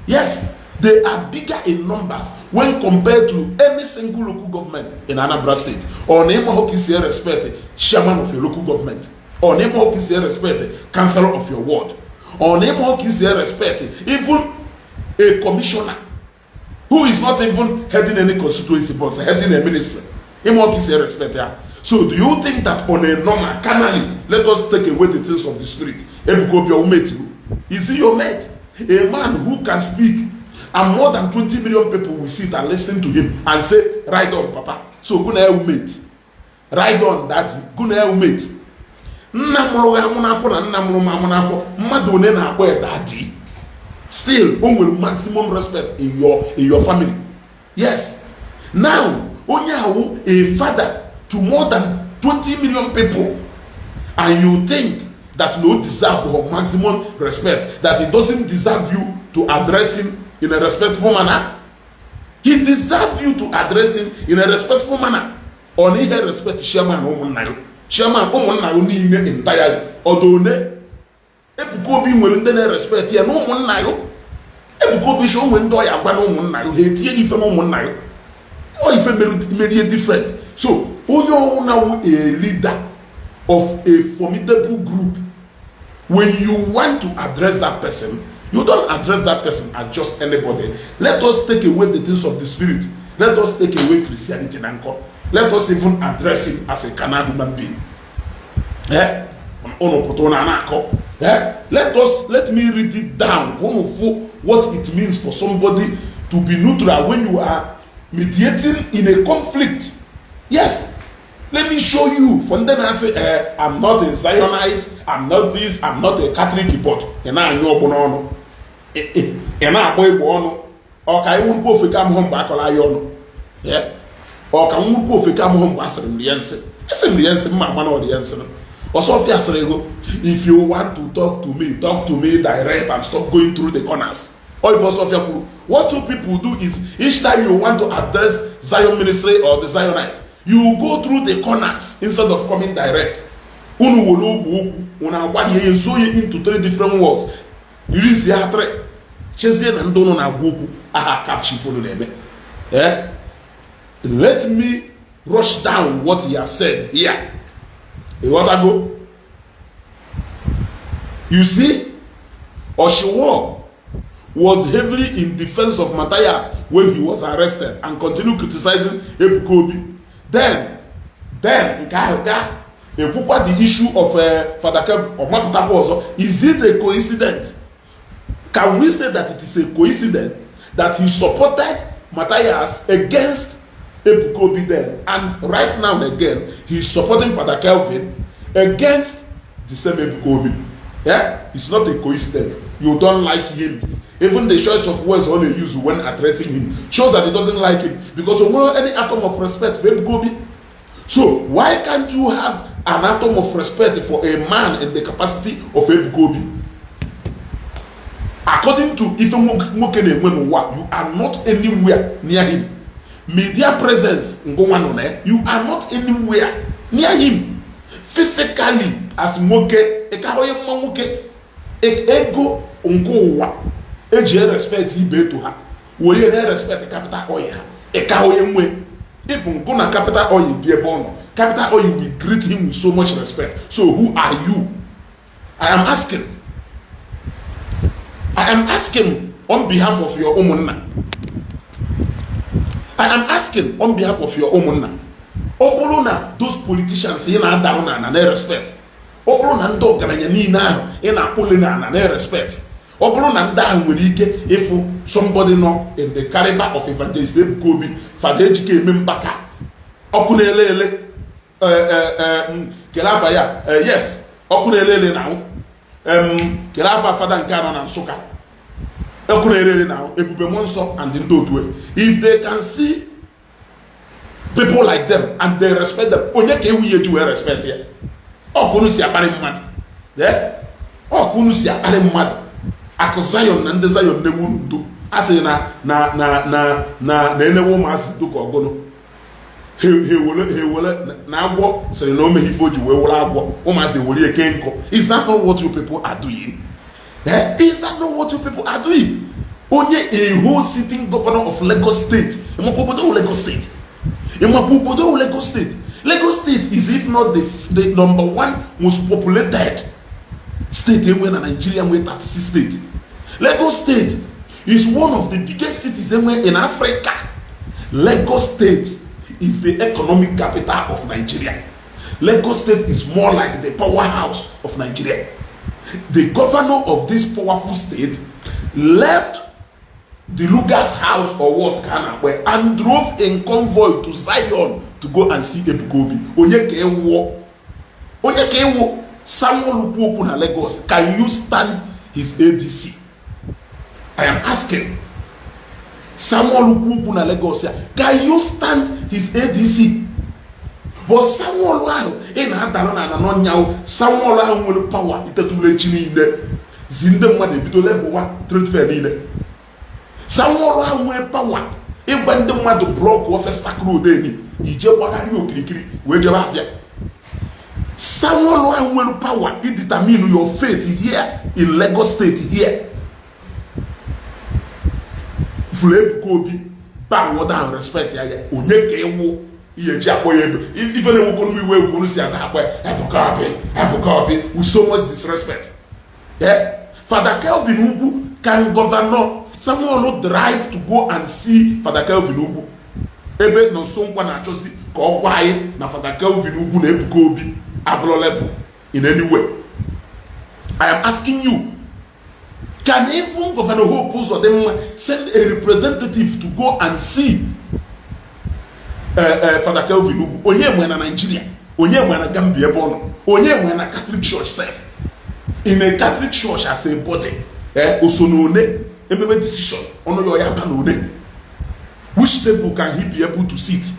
A: Yes, they are bigger in numbers when compared to any single local government in Anambra State. Or name of is respect chairman of your local government. Or name of is respect councillor of your ward. Or name of is respect even a commissioner who is not even heading any constituency but heading a ministry. Name of is respect. So do you think that on a normal canally, let us take away the things of the spirit? Is he your mate? A man who can speak and more than 20 million people will sit and listen to him and say, ride on, Papa. So guna mate. Ride on, Daddy. Guna mate. Daddy. Still, with maximum respect in your family. Yes. Now, only a father to more than 20 million people, and you think that you deserve your maximum respect, that he doesn't deserve you to address him in a respectful manner. He deserves you to address him in a respectful manner. Only he respect chairman only entirely. Although Ebuka Obi nwere ndị na-respect ya na ụmụnna ya. Ebuka Obi show when do ya gwa na ụmụnna ya, he tie ife na ụmụnna ya. O ife mere different. So, onye now a leader of a formidable group, when you want to address that person, you don't address that person as just anybody. Let us take away the things of the spirit. Let us take away Christianity and God. Let us even address him as a carnal human being. Let me read it down. What it means for somebody to be neutral when you are mediating in a conflict. Yes. Let me show you. From then I say, I'm not a Zionite, I'm not this, I'm not a Catholic, but I know bono. I boy bono. Or can you go for come home back on iron? Yeah. Or can you go for come home back on the answer? Listen, the answer, man, or the answer. Also, if you want to talk to me direct and stop going through the corners. Or if also, what two people do is each time you want to address Zion ministry or the Zionite, you go through the corners instead of coming direct. Into 3 different words. Iri Ji Attire, Chezie and Dono na Goku, aha capture for them. Let me rush down what he has said here. You want to go? You see, Oshiwo was heavily in defense of Matthias when he was arrested and continued criticizing Ebukobi. Then, the issue of Father Kev or Maputapo also, is it a coincidence? Can we say that it is a coincidence that he supported Matthias against Ebukobi then, and right now again he's supporting Father Kelvin against the same Ebukobi? Yeah, it's not a coincidence. You don't like him. Even the choice of words only used when addressing him shows that he doesn't like him, because we want any atom of respect for Ebukobi. So why can't you have an atom of respect for a man in the capacity of Ebukobi? According to Ife Mokene Mwenwa, you are not anywhere near him. Media presence, you are not anywhere near him. Physically, as Moke, ego unkowa, eje respect ibe to her. We respect capital oil. If Nkona capital oil be a born, capital oil will greet him with so much respect. So who are you? I am asking on behalf of your Omenala. I am asking on behalf of your Omenala. Obolona, those politicians in Adamana and they respect. Obolona ndo ganyanina in Apolina and they respect. Obolona nda nwere if somebody know in the caliber of evangelist Ebukobi for the HK membaka. Okunelele Kelafa ya yes, Okunelele now. Kelafa Father Nkano and Soka. Okunelele now, Ebube Monso and Ndotwe. If they can see people like them and they respect them, onyeke wiye do respect here. Okunu si apare mmad. Yeah? Okunu si apare mmad. Ako Zion and the Zion ne wuru ase na enewo mas do ko ogono. He wole na agwo say no me hifoji we wole agwo. O ma say wole ekenko. Is that not what you people are doing? Eh? Is that not what you people are doing? Onye a whole sitting governor of Lagos State. Emokobodo Lagos State. Lagos State. Lagos State is, if not the number 1 most populated state in Nigeria with 36 states. Lagos State is one of the biggest cities in Africa. Lagos State is the economic capital of Nigeria. Lagos State is more like the powerhouse of Nigeria. The governor of this powerful state left the Lugat's house or what Ghana and drove in convoy to Zion to go and see Ebukobi. Onyeke Samuel Ukwu na Lagos. Can you stand his ADC? I am asking. Samuel Ukwu na Lagos. Can you stand his ADC? But Samuel in Samuel will power itetule chini zinde mwade bito level 1 trade fair ni Samuel will power when the mother block of a stack road any ije wakari okirikiri we je afia. Samuel will power it determine your fate here in Lagos State here. Flip Kobi back water and respect here onyeke ewo even if we see with so much disrespect. Yeah? Father Kelvin Ugu can governor. Someone will drive to go and see Father Kelvin Ugu. Ebe no sonkwa na chosi ko gwaye na Father Kelvin Ugu na Ebukobi ablo level in any way. I am asking you, can even Governor Hope send a representative to go and see Father Kelvin Ugu? Onye mwe na Nigeria, onye mwe na Gambia bono, onye mwe na Catholic Church self. In a Catholic Church as a body, osonone, emebe decision, ono yo yapa no ne. Which table can he be able to sit?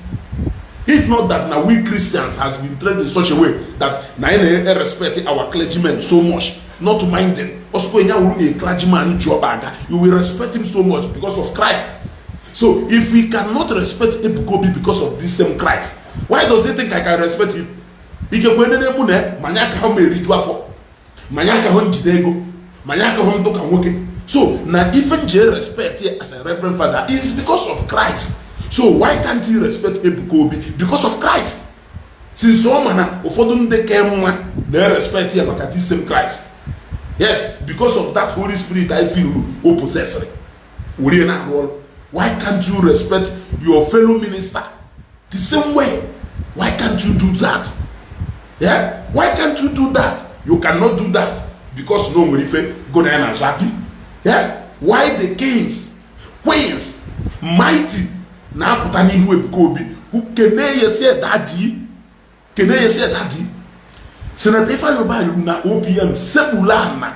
A: If not that now we Christians has been trained in such a way that now I respect our clergymen so much, not to mind them. Also, when you a clergyman, you will respect him so much because of Christ. So if we cannot respect Ebukobi because of this same Christ, why does they think I can respect him? He can go in the moon, Manyaka home Rijuafo, Manyaka home Jidego, Manyaka home Dokawoke. So now even J respect here as a reverend father is because of Christ. So why can't he respect Ebukobi? Because of Christ. Since so man, ofodun de kemwa, they respect here because this same Christ. Yes, because of that Holy Spirit I feel who possessor. Why can't you respect your fellow minister the same way? Why can't you do that? Yeah? Why can't you do that? You cannot do that because no Murife go na Zaki. Yeah? Why the kings, queens, mighty na putani who Ebukobi who keneye say daddy? Keneye say daddy? Senator Yoba na OPM Sebulana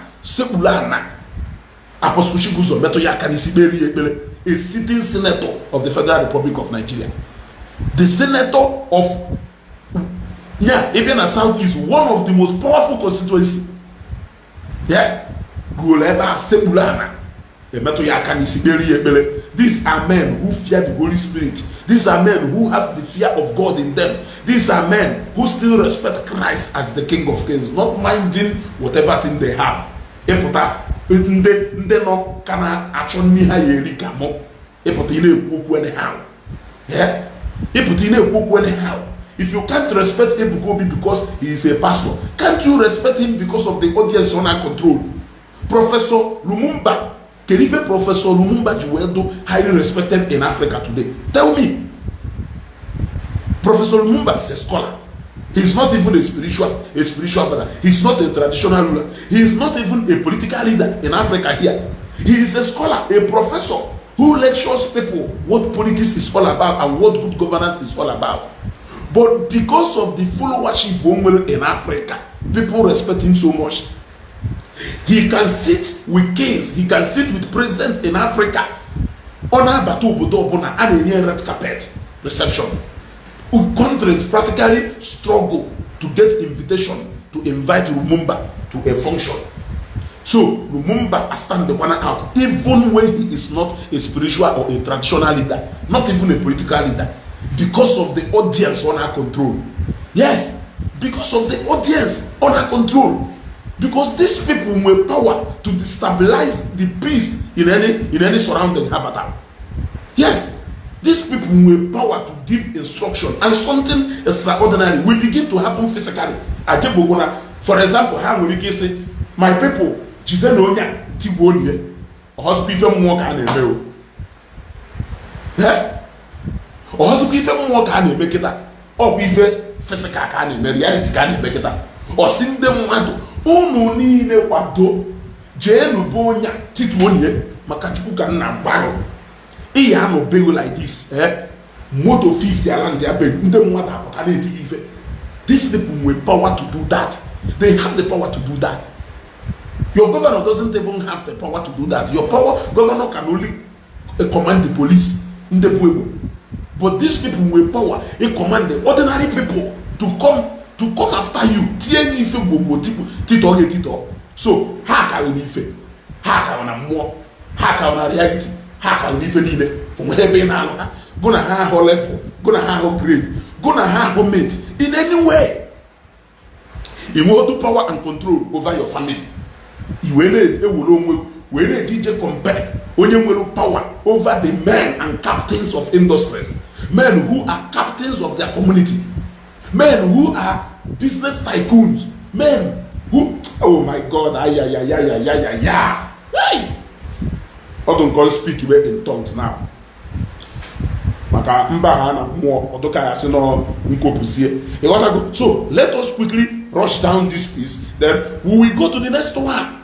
A: Apostle Shiguzo Meto Yakani Siberi, a sitting senator of the Federal Republic of Nigeria. The senator of Ibiana South is one of the most powerful constituencies. Yeah, Guleba Sebulana, Meto Yakani Siberi. These are men who fear the Holy Spirit. These are men who have the fear of God in them. These are men who still respect Christ as the King of Kings, not minding whatever thing they have. Nde no kana achoni ha yeri kamo. Ine ekwu anyhow. Yeah? Ine ekwu anyhow. If you can't respect Ebukobi because he is a pastor, can't you respect him because of the audience under control? Professor Lumumba, Kerife Professor Lumumba Juweldo, highly respected in Africa today. Tell me. Professor Lumumba is a scholar. He's not even a spiritual brother. He's not a traditional ruler. He is not even a political leader in Africa here. He is a scholar, a professor who lectures people what politics is all about and what good governance is all about. But because of the followership in Africa, people respect him so much. He can sit with kings, he can sit with presidents in Africa on a batu budobona and a red carpet reception. Countries practically struggle to get invitation to invite Lumumba to a function. So Lumumba stand the one out, even when he is not a spiritual or a traditional leader, not even a political leader, because of the audience under control. Yes, because of the audience under control. Because these people have power to destabilize the peace in any surrounding habitat. Yes. These people with power to give instruction and something extraordinary will begin to happen physically. For example, how will you say, my people, Jidenonia, Tibonia, or hospital more can a or hospital more can make it up, or we physical can reality can make it up, or sing them one, oh no, need a wado, Jane Bonia, Tituonia, Makachuka and Barrow. He have no bill like this, Moto 50 around their bed. These people with power to do that. They have the power to do that. Your governor doesn't even have the power to do that. Your governor can only command the police in the Pueblo. But these people with power, they command the ordinary people to come after you. So, how can we live? How can we more? How can we reality? How can we live? Gonna have her level, gonna have her grade, gonna have her mate in any way. You want to power and control over your family. You will DJ compare when you will power over the men and captains of industries, men who are captains of their community, men who are business tycoons, men who, oh my God, hey. I don't go speak in tongues now. So let us quickly rush down this piece. Then we will go to the next one.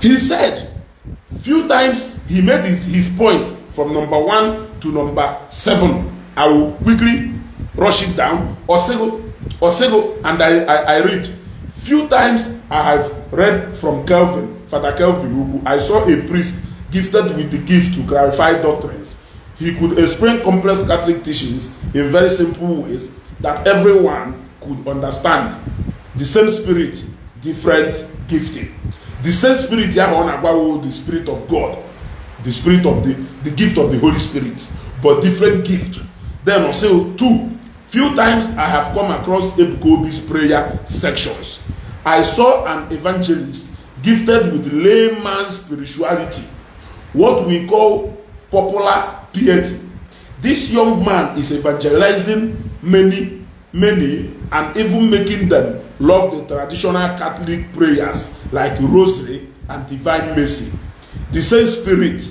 A: He said, few times he made his point from number 1 to number 7. I will quickly rush it down. Osego, and I read. Few times I have read from Calvin, Father Calvin. I saw a priest gifted with the gift to clarify doctrines. he could explain complex Catholic teachings in very simple ways that everyone could understand. The same spirit, different gifting. The same spirit here on about the Spirit of God, the spirit of the gift of the Holy Spirit, but different gift. Then also two, few times I have come across Ebukobi's prayer sections. I saw an evangelist gifted with layman's spirituality, what we call popular piety. This young man is evangelizing many, and even making them love the traditional Catholic prayers like Rosary and Divine Mercy. The same spirit,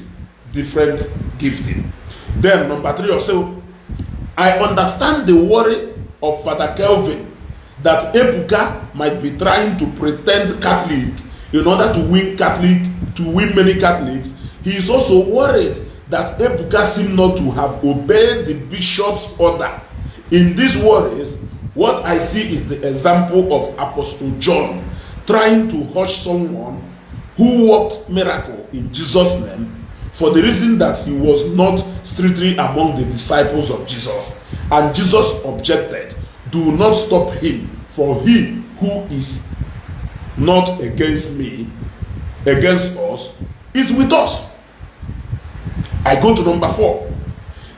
A: different gifting. Then number three or so, I understand the worry of Father Kelvin that Ebuka might be trying to pretend Catholic in order to win many Catholics. He is also worried that Ebuka seems not to have obeyed the bishop's order. In these worries, what I see is the example of Apostle John trying to hush someone who worked miracle in Jesus' name for the reason that he was not strictly among the disciples of Jesus. And Jesus objected, do not stop him, for he who is not against me, against us, is with us. I go to number 4.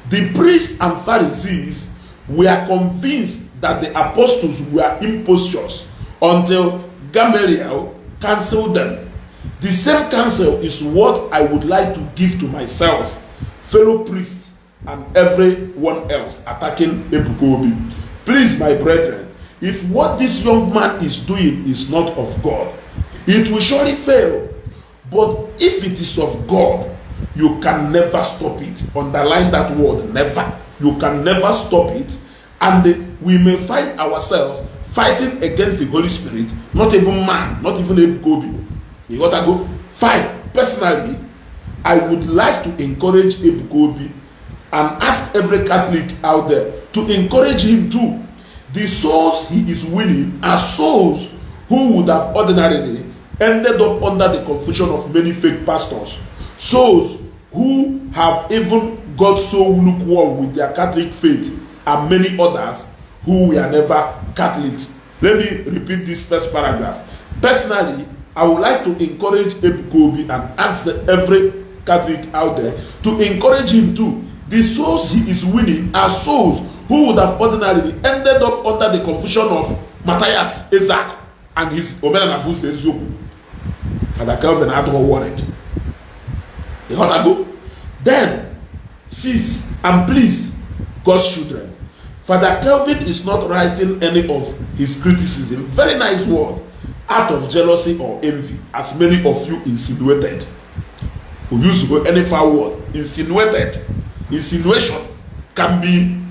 A: The priests and Pharisees were convinced that the apostles were impostors until Gamaliel cancelled them. The same counsel is what I would like to give to myself, fellow priests, and everyone else attacking Ebukobi. Please, my brethren, if what this young man is doing is not of God, it will surely fail. But if it is of God, you can never stop it. Underline that word, never. You can never stop it. And we may find ourselves fighting against the Holy Spirit, not even man, not even Ebukobi. You gotta go. 5. Personally, I would like to encourage Ebukobi and ask every Catholic out there to encourage him too. The souls he is winning are souls who would have ordinarily ended up under the confusion of many fake pastors. Souls who have even got so lukewarm with their Catholic faith, and many others who were never Catholics. Let me repeat this first paragraph. Personally, I would like to encourage Ebukobi and ask every Catholic out there to encourage him too. The souls he is winning are souls who would have ordinarily ended up under the confusion of Matthias, Isaac, and his Omenala Igbo. Father Kelvin had all worried. They ought to go. Then, sis, and please, God's children, Father Kelvin is not writing any of his criticism, very nice word, out of jealousy or envy, as many of you insinuated. We use any foul word. Insinuated. Insinuation can be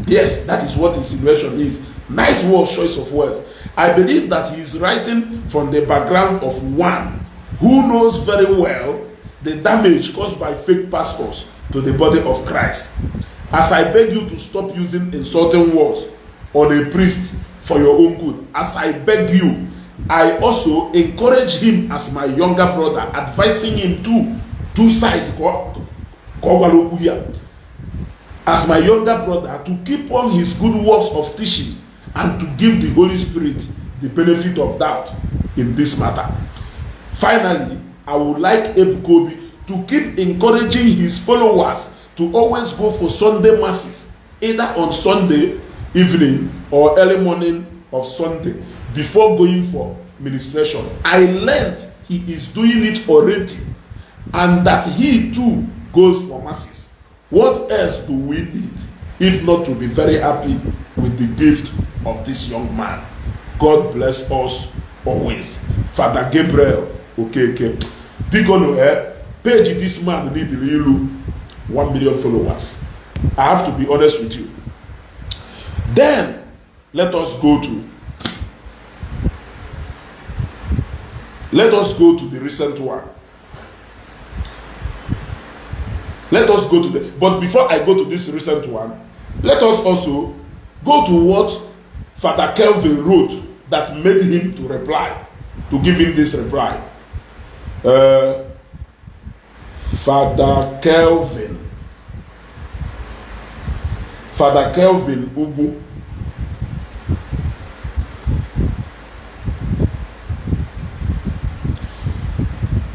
A: yes, that is what insinuation is. Nice word, choice of words. I believe that he is writing from the background of one who knows very well the damage caused by fake pastors to the body of Christ. As I beg you to stop using insulting words on a priest for your own good, as I beg you, I also encourage him as my younger brother, advising him to side as my younger brother to keep on his good works of teaching and to give the Holy Spirit the benefit of doubt in this matter. Finally, I would like Ebukobi to keep encouraging his followers to always go for Sunday masses, either on Sunday evening or early morning of Sunday, before going for ministration. I learned he is doing it already, and that he too goes for masses. What else do we need if not to be very happy with the gift of this young man? God bless us always. Father Gabriel, okay. Big on page this man need 1 million followers. I have to be honest with you. Then let us go to the recent one. Let us go to the, but before I go to this recent one, let us also go to what Father Kelvin wrote that made him to reply, to give him this reply. Father Kelvin Ugwu.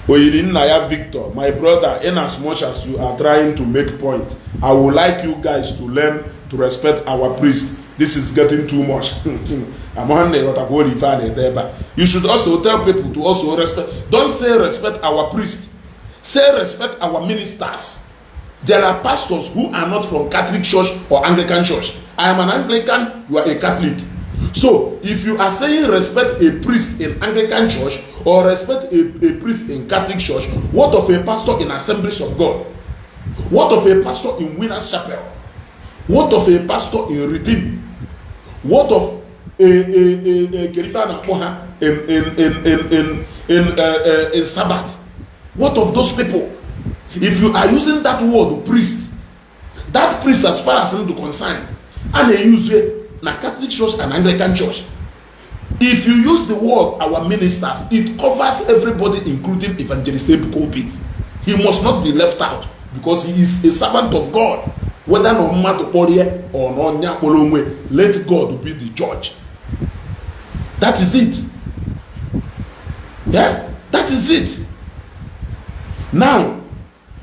A: Oyirinaya Victor, my brother, in as much as you are trying to make point, I would like you guys to learn to respect our priest. This is getting too much. You should also tell people to also respect. Don't say respect our priest. Say respect our ministers. There are pastors who are not from Catholic Church or Anglican Church. I am an Anglican, you are a Catholic. So, if you are saying respect a priest in Anglican Church or respect a priest in Catholic Church, what of a pastor in Assemblies of God? What of a pastor in Winners Chapel? What of a pastor in Redeem? What of in Sabbath? What of those people? If you are using that word priest, that priest as far as I'm concerned, and they use it na Catholic Church and Anglican Church. If you use the word our ministers, it covers everybody, including Evangelist Ebukobi. He must not be left out because he is a servant of God. Whether no matter or no nyapolongwe, let God be the judge. That is it. Yeah, that is it. Now,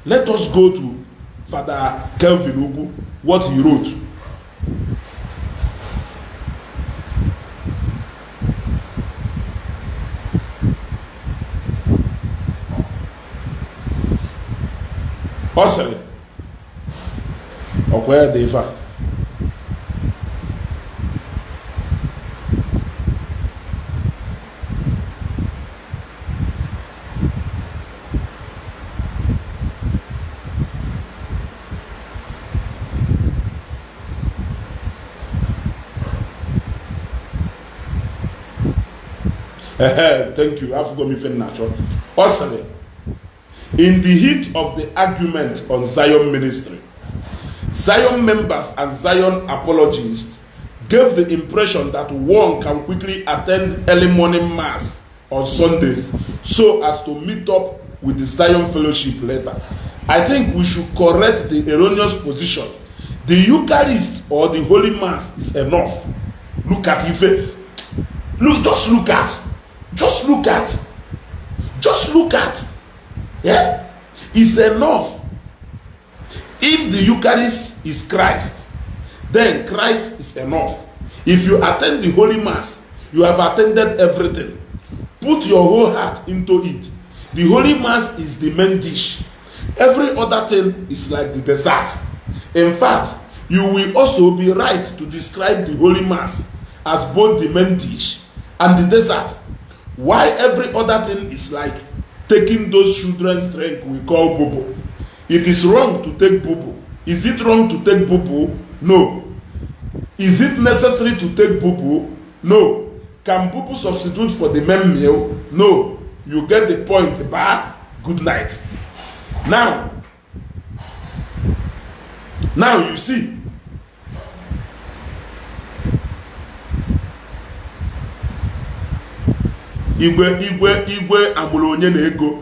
A: let us go to Father Kelvin Ugwu, what he wrote. Osere Okwaya Deva. Thank you. I forgot me natural. Osere. In the heat of the argument on Zion ministry, Zion members and Zion apologists gave the impression that one can quickly attend early morning mass on Sundays so as to meet up with the Zion fellowship later. I think we should correct the erroneous position. The Eucharist or the Holy Mass is enough. Look at it. Look, just look at. Just look at. Just look at. Yeah? It's enough. If the Eucharist is Christ, then Christ is enough. If you attend the Holy Mass, you have attended everything. Put your whole heart into it. The Holy Mass is the main dish. Every other thing is like the dessert. In fact, you will also be right to describe the Holy Mass as both the main dish and the dessert. Why every other thing is like taking those children's drink we call Bobble. It is wrong to take Bobble. Is it wrong to take Bobble? No. Is it necessary to take Bobble? No. Can Bobble substitute for the main meal? No. You get the point. Bye. Good night. Now you see. Igwe amụrụ onye na-ego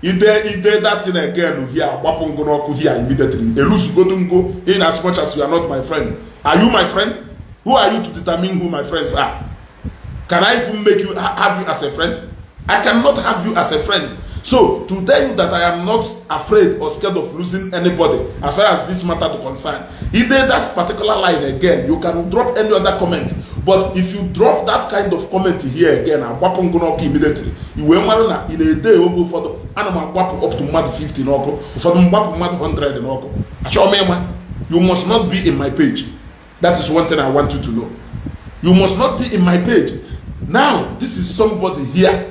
A: ide that thing again here gbapụ ngụ n'ọkụ here immediately elusugodu ngụ in as much as you are not my friend. Are you my friend? Who are you to determine who my friends are? Can I even make you have you as a friend? I cannot have you as a friend. So to tell you that I am not afraid or scared of losing anybody as far as this matter is concerned, either that particular line again, you can drop any other comment. But if you drop that kind of comment here again, I'm wapping immediately. You will na in a day go for the animal up to mad 50 noko, for the mad 100 noko. You must not be in my page. That is one thing I want you to know. You must not be in my page. Now, this is somebody here.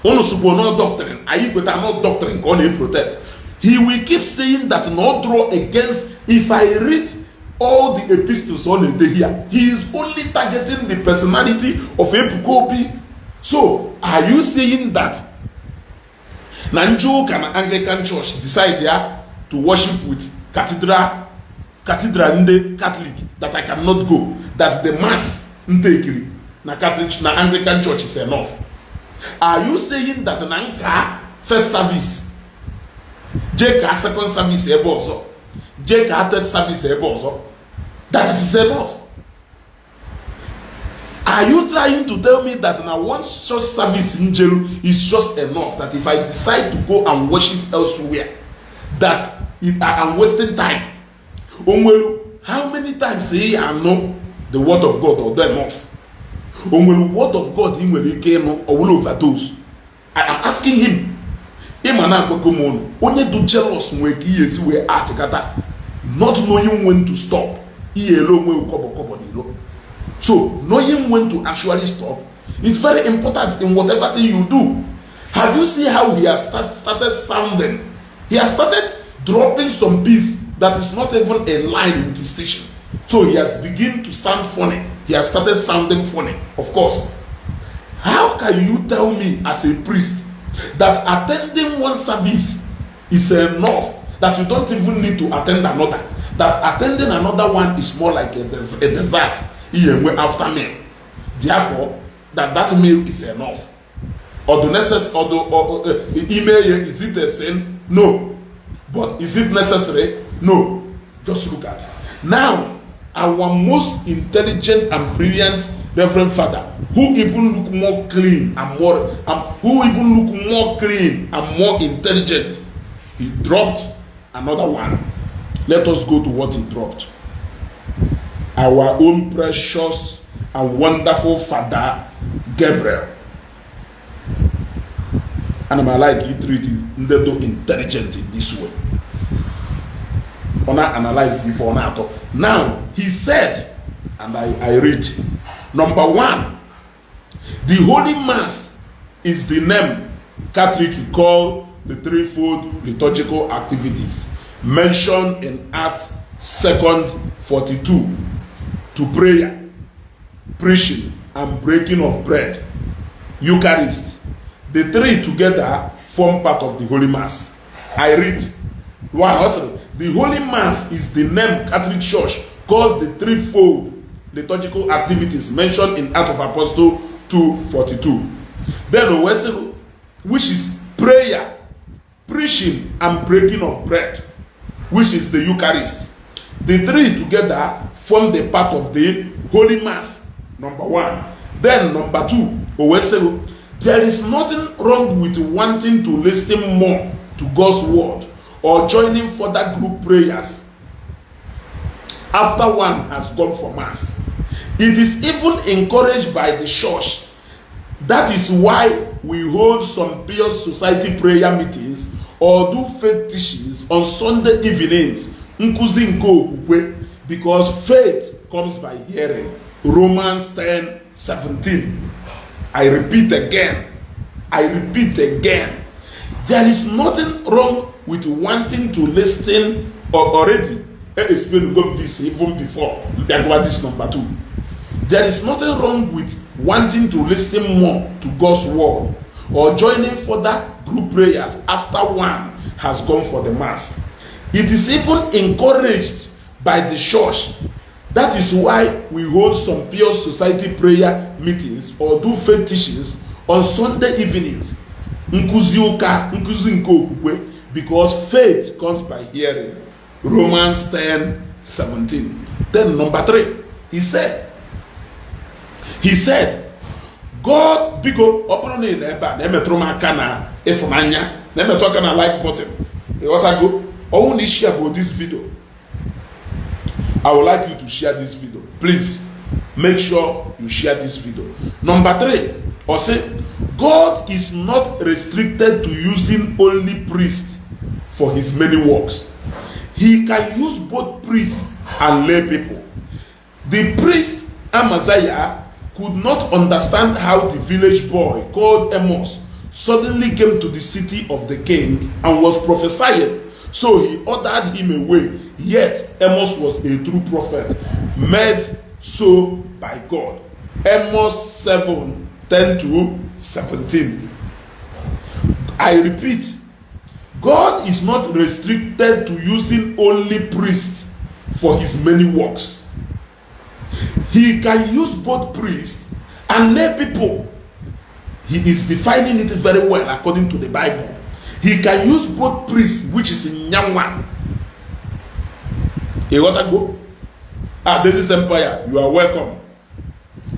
A: No doctrine. Are you with no doctrine? Only protect. He will keep saying that no draw against. If I read all the epistles on the day here, he is only targeting the personality of Ebukobi. So, are you saying that Nanjo can Anglican Church decide here to worship with cathedral Ndi Catholic that I cannot go? That the mass Ndi na Catholic na Anglican Church is enough? Are you saying that Nanka first service jee ka second service ebe ọzọ, jee ka third service ebe ọzọ. That is enough. Are you trying to tell me that now one church service in jail is just enough, that if I decide to go and worship elsewhere, that I am wasting time? How many times say I know the word of God or enough? The word of God in will overdose. I am asking him. Only do jealous when he is where at not knowing when to stop. So knowing when to actually stop is very important in whatever thing you do. Have you seen how he has started sounding? He has started dropping some beats that is not even in line with his station. So he has begun to sound funny. He has started sounding funny, of course. How can you tell me as a priest that attending one service is enough, that you don't even need to attend another? That attending another one is more like a dessert after meal. Therefore, that meal is enough. Or the necessary, or the email, is it a sin? No. But is it necessary? No. Just look at it. Now, our most intelligent and brilliant Reverend Father, who even look more clean and more, intelligent, he dropped another one. Let us go to what he dropped. Our own precious and wonderful Father, Gabriel. And I'm like, he treated Ndedo intelligent in this way. Analyze it for now. Now, he said, and I read, number 1, the Holy Mass is the name Catholic call the threefold liturgical activities mentioned in Acts 2 42 to prayer, preaching, and breaking of bread, Eucharist. The three together form part of the Holy Mass. I read 1 also. The Holy Mass is the name Catholic Church calls the threefold liturgical activities mentioned in Acts of Apostles 2:42. Then which is prayer, preaching, and breaking of bread, which is the Eucharist. The three together form the part of the Holy Mass, number 1. Then number 2, there is nothing wrong with wanting to listen more to God's word or joining further group prayers after one has gone for Mass. It is even encouraged by the church. That is why we hold some pious society prayer meetings or do faith teachings on Sunday evenings, because faith comes by hearing. Romans 10:17. I repeat again. There is nothing wrong with wanting to listen already. Explain this even before. This number 2. There is nothing wrong with wanting to listen more to God's word or joining further group prayers after one has gone for the Mass. It is even encouraged by the church. That is why we hold some pure society prayer meetings or do faith teachings on Sunday evenings. Because faith comes by hearing. Romans 10:17. Then number 3, he said, God, because upon the like button. I want to share about this video. I would like you to share this video. Please make sure you share this video. Number 3, or say, God is not restricted to using only priests for his many works. He can use both priests and lay people. The priest Amaziah could not understand how the village boy called Amos suddenly came to the city of the king and was prophesying. So he ordered him away. Yet Amos was a true prophet, made so by God. Amos 7:10-17. I repeat, God is not restricted to using only priests for his many works. He can use both priests and lay people. He is defining it very well according to the Bible. He can use both priests, which is in Nyangwa. You got to go? This is Empire. You are welcome.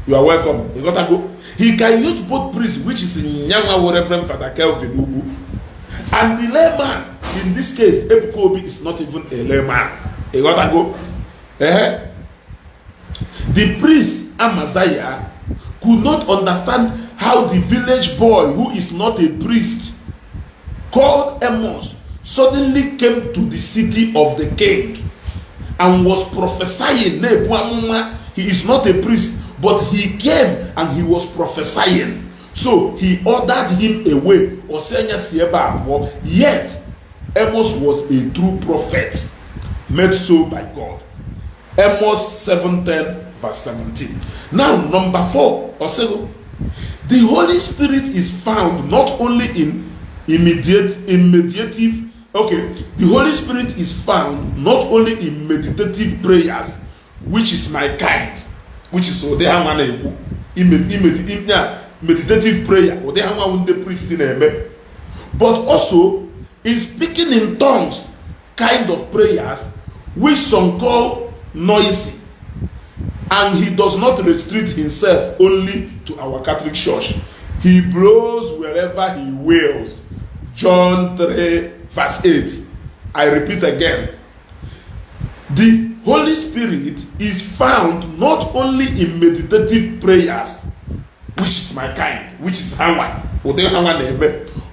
A: You are welcome. You got to go? He can use both priests, which is in Nyangwa, Reverend Father Kelvin Ugu. And the layman, in this case, Ebukobi is not even a layman. You got to go? The priest Amaziah could not understand how the village boy who is not a priest called Amos suddenly came to the city of the king and was prophesying. He is not a priest, but he came and he was prophesying. So he ordered him away. Yet Amos was a true prophet, made so by God. Amos 7:10 verse 17. Now, number 4, the Holy Spirit is found not only in meditative. Okay, the Holy Spirit is found not only in meditative prayers, which is my kind, which is meditative prayer, but also in speaking in tongues kind of prayers, which some call noisy. And he does not restrict himself only to our Catholic Church. He blows wherever he wills. John 3 verse 8. I repeat again. The Holy Spirit is found not only in meditative prayers, which is my kind, which is Hanwa,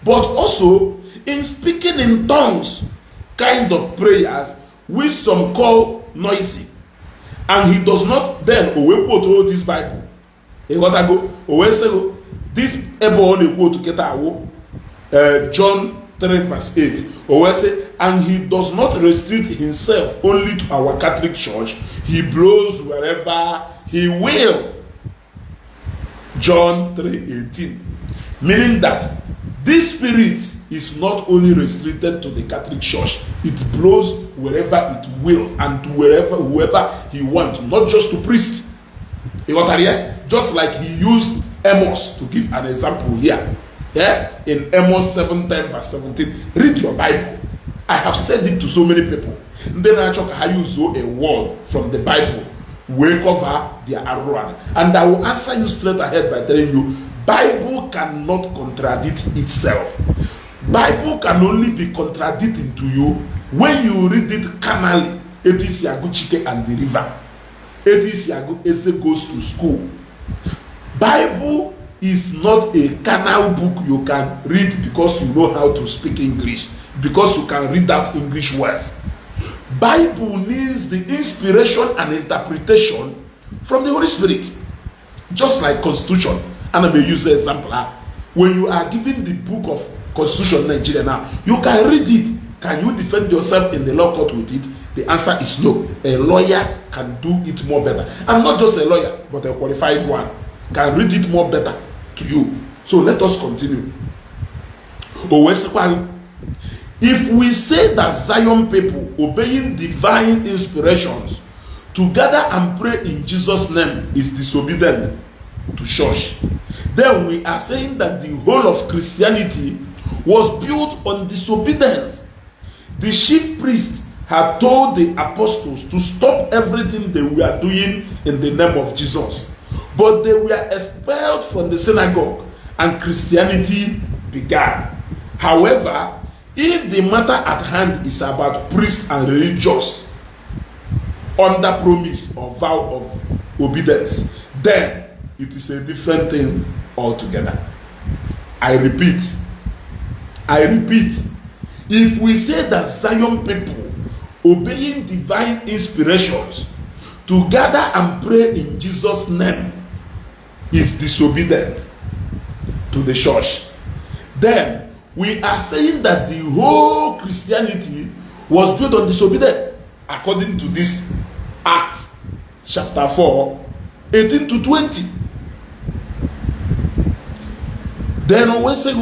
A: but also in speaking in tongues kind of prayers, which some call noisy. And he does not then quote this Bible. This John 3 verse 8. And he does not restrict himself only to our Catholic Church. He blows wherever he will. John 3:18. Meaning that this spirit is not only restricted to the Catholic Church, it blows wherever it will and to whoever he wants, not just to priests. Just like he used Amos to give an example here. In Amos 7:10 verse 17. Read your Bible. I have said it to so many people. Then I use a word from the Bible. We cover their arrow. And I will answer you straight ahead by telling you, Bible cannot contradict itself. Bible can only be contradicting to you when you read it carnally. It is Isiagu Chike and the river. It is Isiagu Eze goes to school. Bible is not a carnal book you can read because you know how to speak English, because you can read out English words. Bible needs the inspiration and interpretation from the Holy Spirit. Just like Constitution. And I may use an example. When you are given the book of Constitution Nigeria now, you can read it. Can you defend yourself in the law court with it? The answer is no. A lawyer can do it more better. I'm not just a lawyer, but a qualified one. Can read it more better to you. So let us continue. If we say that Zion people obeying divine inspirations to gather and pray in Jesus' name is disobedient to church, then we are saying that the whole of Christianity was built on disobedience. The chief priest had told the apostles to stop everything they were doing in the name of Jesus, but they were expelled from the synagogue and Christianity began. However, if the matter at hand is about priest and religious under promise or vow of obedience, then it is a different thing altogether. I repeat, if we say that Zion people obeying divine inspirations to gather and pray in Jesus' name is disobedience to the church, then we are saying that the whole Christianity was built on disobedience, according to this Acts chapter 4, 18 to 20. Then always say,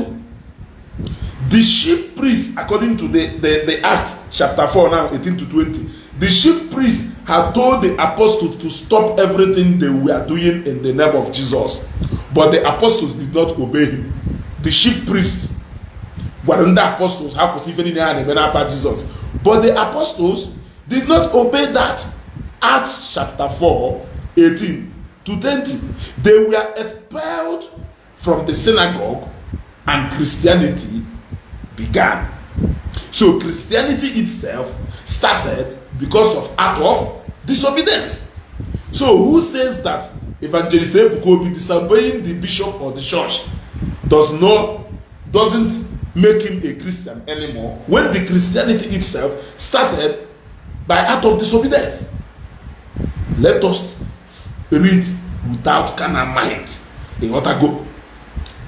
A: the chief priest, according to the Acts chapter 4 now, 18 to 20, the chief priest had told the apostles to stop everything they were doing in the name of Jesus. But the apostles did not obey him. The chief priest, gwara ndị apostles ha kwụsị ife niile ha na-eme n'afa Jesus. But the apostles did not obey that. Acts chapter 4, 18 to 20. They were expelled from the synagogue and Christianity began. So Christianity itself started because of act of disobedience. So who says that Evangelist Ebuka disobeying the bishop or the church doesn't make him a Christian anymore, when the Christianity itself started by act of disobedience? Let us read without carnal mind.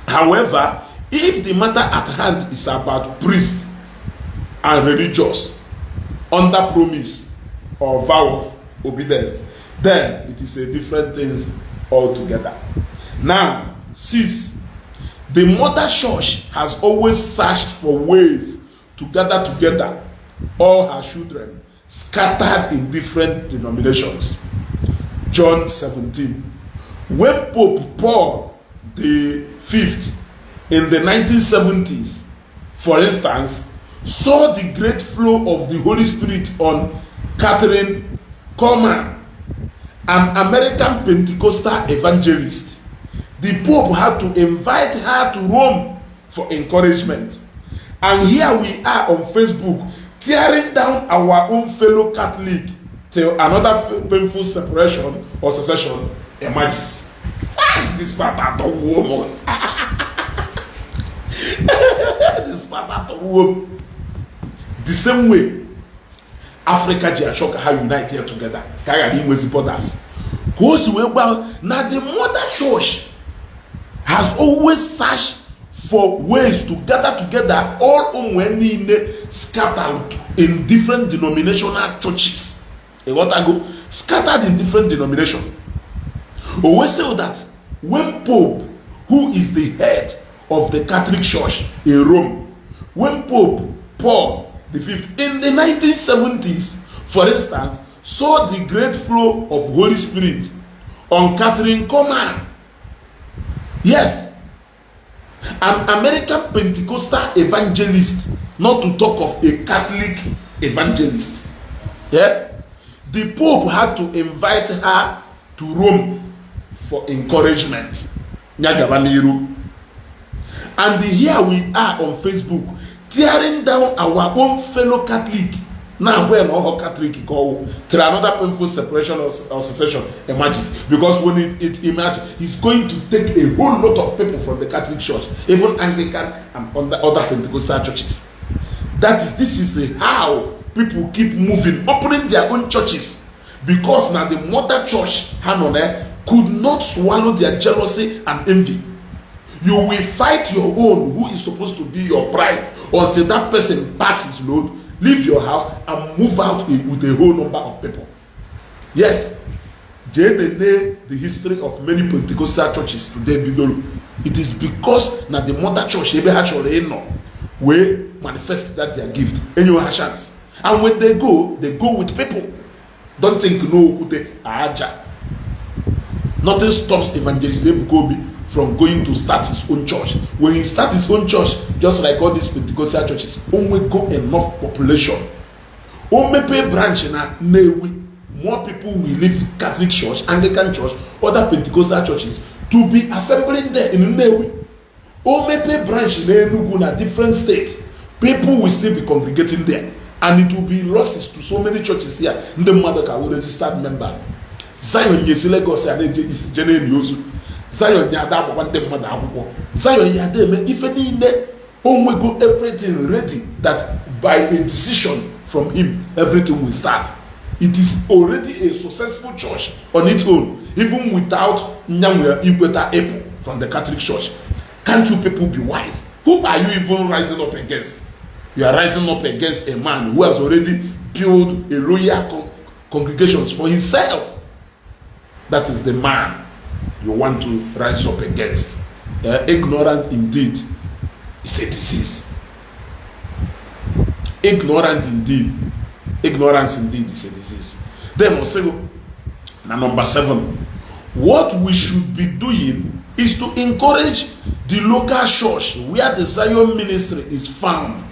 A: However, if the matter at hand is about priest and religious under promise or vow of obedience, then it is a different thing altogether. Now, sis, the mother church has always searched for ways to gather together all her children scattered in different denominations. John 17. When Pope Paul the Fifth in the 1970s, for instance, saw the great flow of the Holy Spirit on Catherine Coleman, an American Pentecostal evangelist, the Pope had to invite her to Rome for encouragement. And here we are on Facebook tearing down our own fellow Catholic till another painful separation or secession emerges. This part of woman. This part of woman. The same way Africa and how unite here together. Carry with borders. Goes well now. The mother church has always searched for ways to gather together all scattered in different denominational churches. Scattered in different denominations. Always say that when Pope, who is the head of the Catholic Church in Rome, when Pope Paul the Fifth in the 1970s, for instance, saw the great flow of Holy Spirit on Catherine Coleman. Yes, an American Pentecostal evangelist, not to talk of a Catholic evangelist. Yeah, the Pope had to invite her to Rome for encouragement. And here we are on Facebook tearing down our own fellow Catholic. Now when all Catholic go to another painful separation or secession emerges, because when it emerges, it's going to take a whole lot of people from the Catholic Church, even Anglican and other Pentecostal churches. This is how people keep moving, opening their own churches, because now the mother church Hanone could not swallow their jealousy and envy. You will fight your own, who is supposed to be your pride, until that person packs his load, leave your house, and move out with a whole number of people. Yes, the history of many Pentecostal churches today, it is because now the mother church will manifest that their gift. And you have a chance. And when they go with people. Don't think no aja. Nothing stops Evangelist Ebuka from going to start his own church. When he starts his own church, just like all these Pentecostal churches, only go enough population. Omepe branch na Newi, more people will leave Catholic Church, Anglican Church, other Pentecostal churches to be assembling there in Newi. Omepe branch in Enugu na different states, people will still be congregating there, and it will be losses to so many churches here. The mother can registered members. Zion Yesile Gosi and Jenny Yosu. Zion Yada one day mother Abuko. Zion Yade, if any we go everything ready that by a decision from him, everything will start. It is already a successful church on its own, even without Nyamwe Igweta Epo from the Catholic Church. Can't you people be wise? Who are you even rising up against? You are rising up against a man who has already built a royal congregations for himself. That is the man you want to rise up against. Ignorance indeed is a disease. Ignorance indeed is a disease. Then also, now number 7, what we should be doing is to encourage the local church where the Zion ministry is found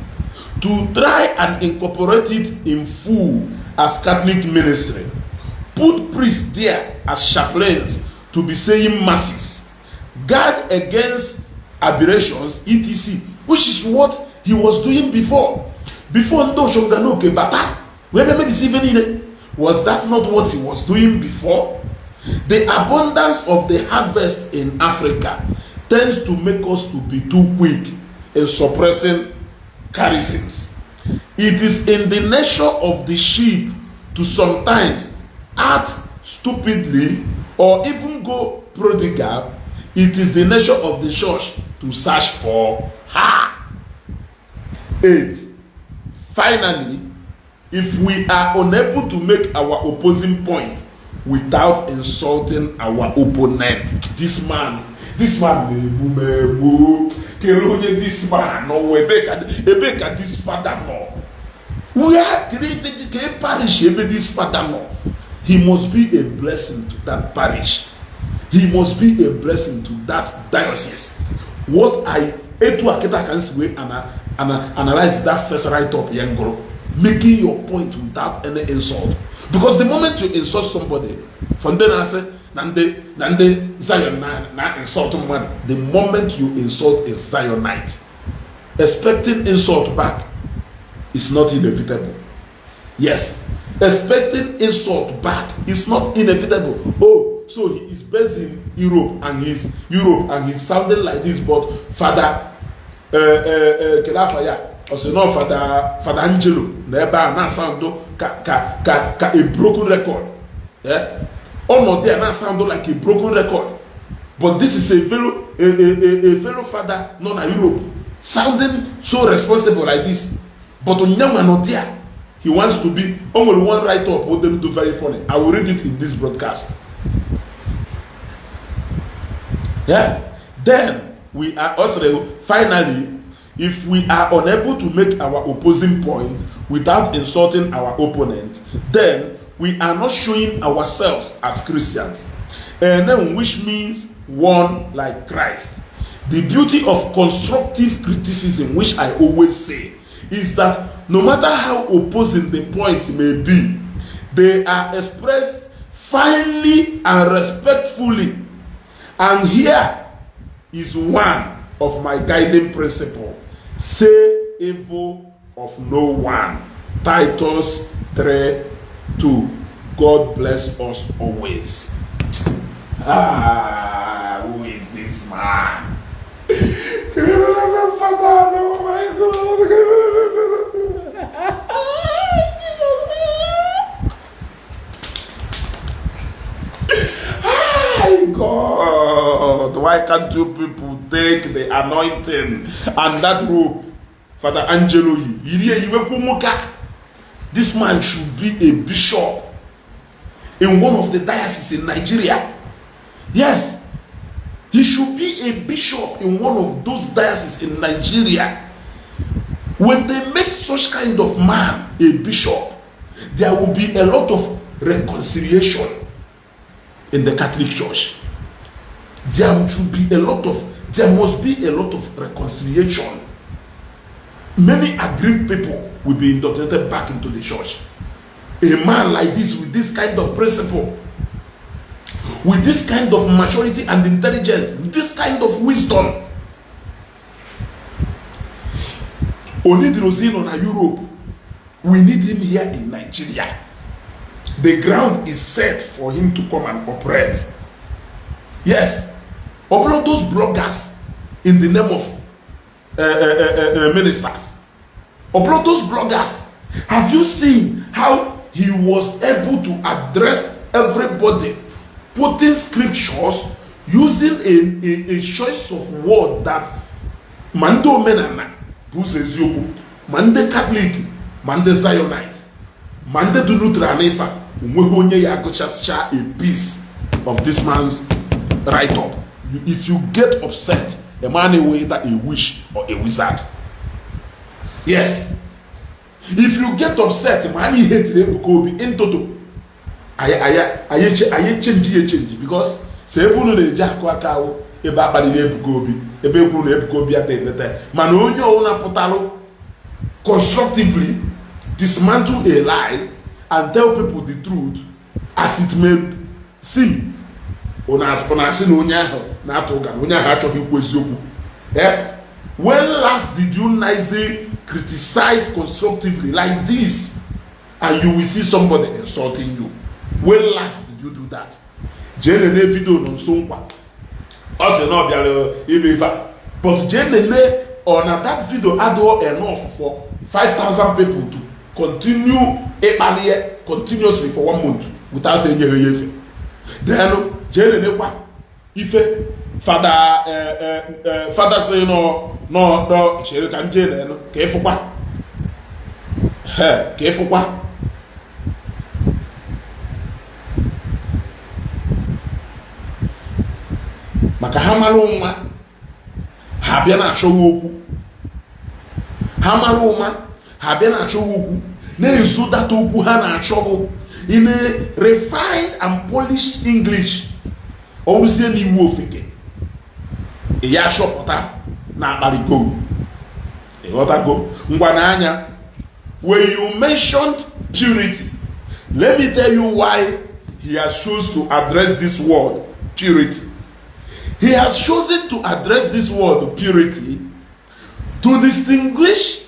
A: to try and incorporate it in full as Catholic ministry. Put priests there as chaplains to be saying masses. Guard against aberrations, etc. Which is what he was doing before. Before Ndo Shonganoke Bata, was that not what he was doing before? The abundance of the harvest in Africa tends to make us to be too quick in suppressing charisms. It is in the nature of the sheep to sometimes act stupidly or even go prodigal. It is the nature of the church to search for her. 8. Finally, if we are unable to make our opposing point without insulting our opponent, this man, this man, this father, no. We are created parish, this father, no. He must be a blessing to that parish. He must be a blessing to that diocese. What I can say and analyze that first write-up, Yangoro, making your point without any insult. Because the moment you insult somebody, from then I say, Nande Zion na insult someone. The moment you insult a Zionite, expecting insult back is not inevitable. Yes, expecting insult back is not inevitable. Oh, so he is based in Europe and he's sounding like this, but Father Kelafaya, also no Father Angelo, never na sound ka a broken record. Yeah, or not there na sound like a broken record. But this is a fellow father, not in Europe, sounding so responsible like this. But on Nyama not there, he wants to be only one write up. What they do very funny. I will read it in this broadcast. Yeah. Then we are also finally, if we are unable to make our opposing point without insulting our opponent, then we are not showing ourselves as Christians, and then which means one like Christ. The beauty of constructive criticism, which I always say, is that no matter how opposing the point may be, they are expressed finely and respectfully. And here is one of my guiding principles. Say evil of no one. Titus 3:2. God bless us always. Who is this man? Oh my God, why can't you people take the anointing and that rope, Father Angelo? This man should be a bishop in one of the dioceses in Nigeria. Yes, he should be a bishop in one of those dioceses in Nigeria. When they make such kind of man a bishop, there will be a lot of reconciliation in the Catholic Church. There must be a lot of reconciliation. Many aggrieved people will be indoctrinated back into the church. A man like this, with this kind of principle, with this kind of maturity and intelligence, with this kind of wisdom, only the Rosino in Europe, we need him here in Nigeria. The ground is set for him to come and operate. Yes, upload those bloggers in the name of ministers. Upload those bloggers. Have you seen how he was able to address everybody, quoting scriptures, using a choice of word that Mande Omenala, who's Isiagu, Mande Catholic, Mande Zionite, Mande Dunutranefa, a piece of this man's write-up. If you get upset, a man away that a witch or a wizard. Yes. If you get upset, man, he hates the Kobe in toto. I change because say no the jack ebe akparịrị Ebuka Obi ebe e kwuru na Ebuka Obi adịghị mana onye ọwụna pụtalụ constructively dismantle a lie and tell people the truth as it may seem. Una asị na onye ahụ na-atụ ụga na onye ahụ achọghị ikwu eziokwu. When last did you nicely criticize constructively like this and you will see somebody insulting you? When last did you do that? Jee nene video no nso nkwa ọ sị na ọ bịara ime ife but jee nene on that video adịghị enough for 5,000 people to continue ịkpali continuously for 1 month without enyeghị ya efe. Then jee nene kwa ife fada sị no chere ka nje nene ka ịfụkwa maka ha mara ụma ha bịa na-achọghị okwu na-ezu data okwu ha na-achọghị in a refined and polished English ọrụzie n'iwu ofeke ya chọpụta na akparịgo ịghọtago ngwa n'anya. When you mentioned purity, let me tell you why he has chosen to address this word purity. He has chosen to address this word purity to distinguish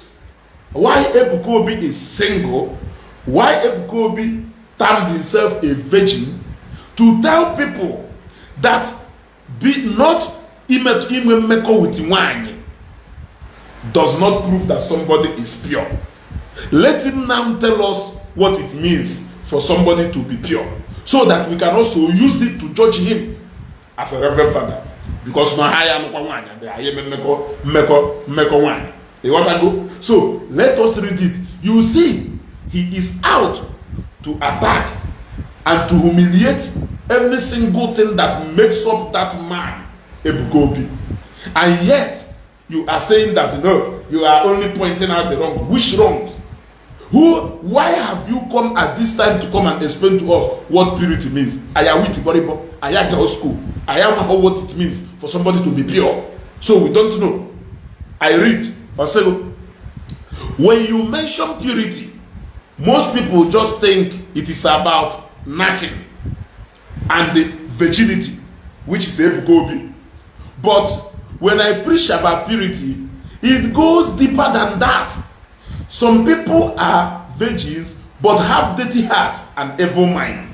A: why Ebuka Obi is single, why Ebuka Obi termed himself a virgin, to tell people that be not imeko with wine does not prove that somebody is pure. Let him now tell us what it means for somebody to be pure, so that we can also use it to judge him as a reverend father. Because no higher no one, they want to go. So let us read it. You see, he is out to attack and to humiliate every single thing that makes up that man, Ebuka Obi. And yet, you are saying that no, you are only pointing out the wrong. Which wrong? Why have you come at this time to come and explain to us what purity means? I am with Bobble, I am girls' school. I am what it means for somebody to be pure. So we don't know. I read or say, when you mention purity, most people just think it is about knacking and the virginity, which is Ebuka Obi. But when I preach about purity, it goes deeper than that. Some people are virgins but have dirty heart and evil mind.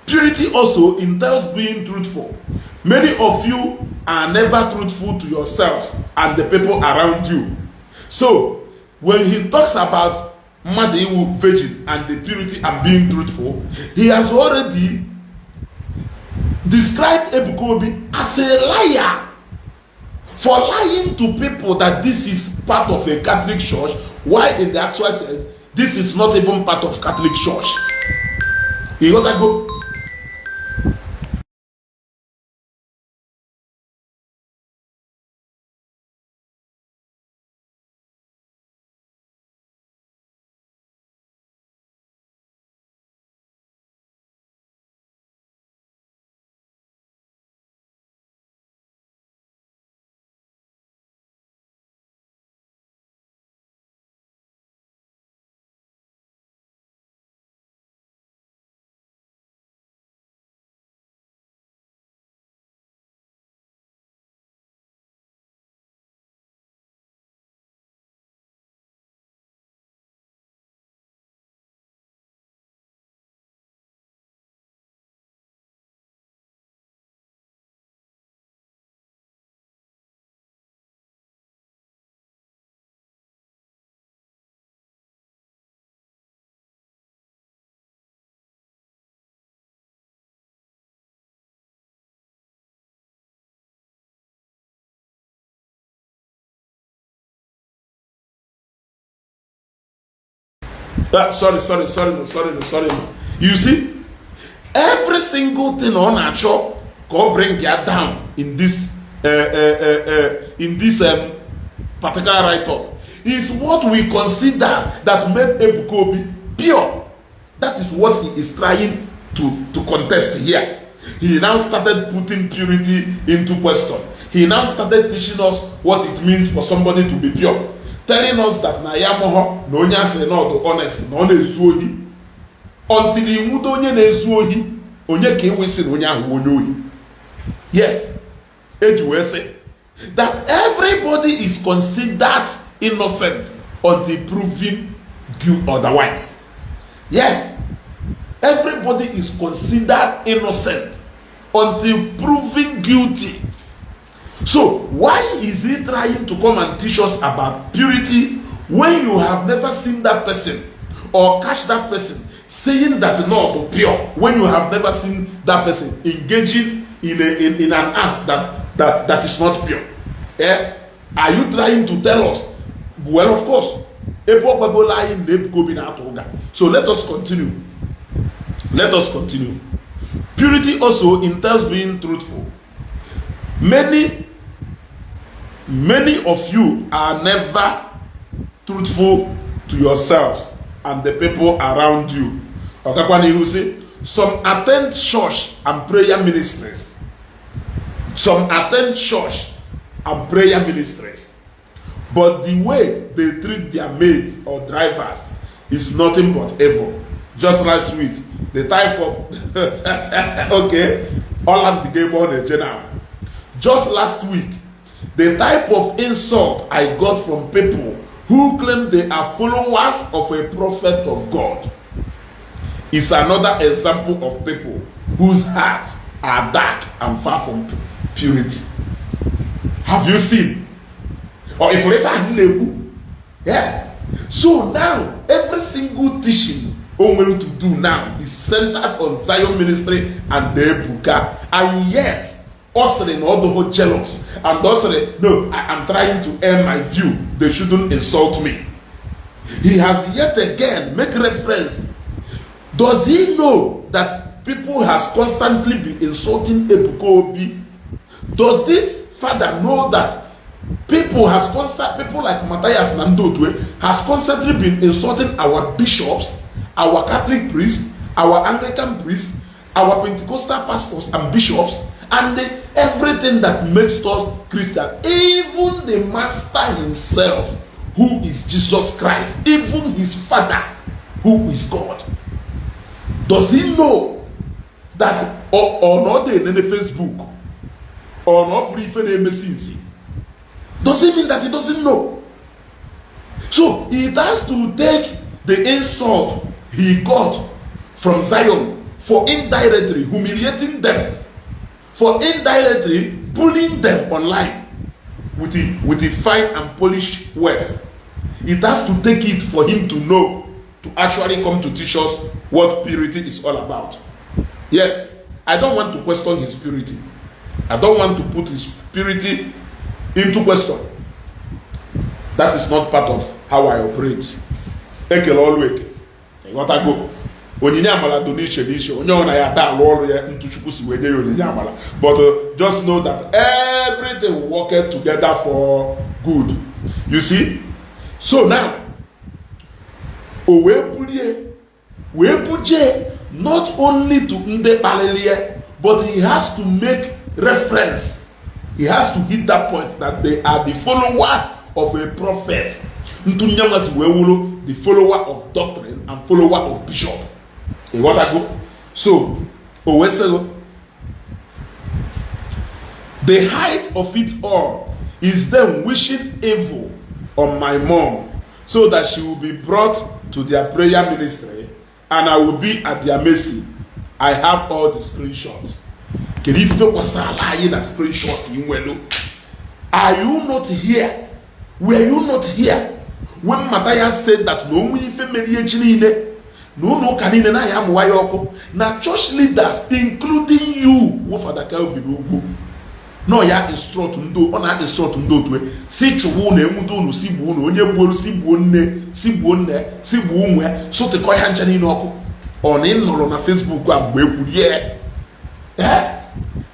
A: Purity also entails being truthful. Many of you are never truthful to yourselves and the people around you. So, when he talks about Madiwu virgin and the purity and being truthful, he has already described Ebuka Obi as a liar for lying to people that this is part of a Catholic church, while in the actual sense, this is not even part of Catholic church. You gotta go. Sorry. You see, every single thing on our shop can bring you down in this particular write-up is what we consider that made Ebuka Obi pure. That is what he is trying to contest here. He now started putting purity into question. he now started teaching us what it means for somebody to be pure, telling us that na ya moho na onye asịrị na ọdụ honest na ọ na-ezu ohi, until he nwudo onye na-ezu ohi, onye ka ewesi na onye ahụ onye ohi. Yes, eji wee sị that everybody is considered innocent until proven guilty otherwise. Yes, everybody is considered innocent until proven guilty. So why is he trying to come and teach us about purity when you have never seen that person or catch that person saying that no, pure, when you have never seen that person engaging in an act that is not pure? Eh? Are you trying to tell us? Well, of course. So let us continue. Let us continue. Purity also entails being truthful. Many of you are never truthful to yourselves and the people around you. Some attend church and prayer ministries. Some attend church and prayer ministries. But the way they treat their maids or drivers is nothing but evil. Just last week, the type of okay, all of the game on a general. Just last week, the type of insult I got from people who claim they are followers of a prophet of God is another example of people whose hearts are dark and far from purity. Have you seen? Or if you ever yeah. So now every single teaching Omelu to do now is centered on Zion ministry and the Ebuka, and yet also all the whole jealous and also no, I am trying to air my view. They shouldn't insult me. He has yet again make reference. Does he know that people has constantly been insulting Ebuka Obi? Does this father know that people like Matthias Nandotwe has constantly been insulting our bishops, our Catholic priests, our Anglican priests, our Pentecostal pastors and bishops, and everything that makes us Christian, even the master himself, who is Jesus Christ, even his father, who is God? Does he know that or not in any Facebook or not free for the MSC? Does it mean that he doesn't know? So he has to take the insult he got from Zion for indirectly humiliating them, for indirectly bullying them online with the fine and polished words. It has to take it for him to know, to actually come to teach us what purity is all about. Yes, I don't want to question his purity. I don't want to put his purity into question. That is not part of how I operate. Ekel always. What I go. But just know that everything will work together for good. You see? So now, not only to Ndi Igbo, but he has to make reference. He has to hit that point that they are the followers of a prophet. The follower of doctrine and follower of bishop. So, the height of it all is them wishing evil on my mom so that she will be brought to their prayer ministry and I will be at their mercy. I have all the screenshots. Are you not here? Were you not here when Matthias said that no church leaders, including you, Father Calvin, no ya instruct ndo ona instruct ndo twe si chuwu na emudo unu si bu unu onye gboru si bu nne si bu nwe so te ko ya ncha ni n'oku on in noro na Facebook agba ekwurie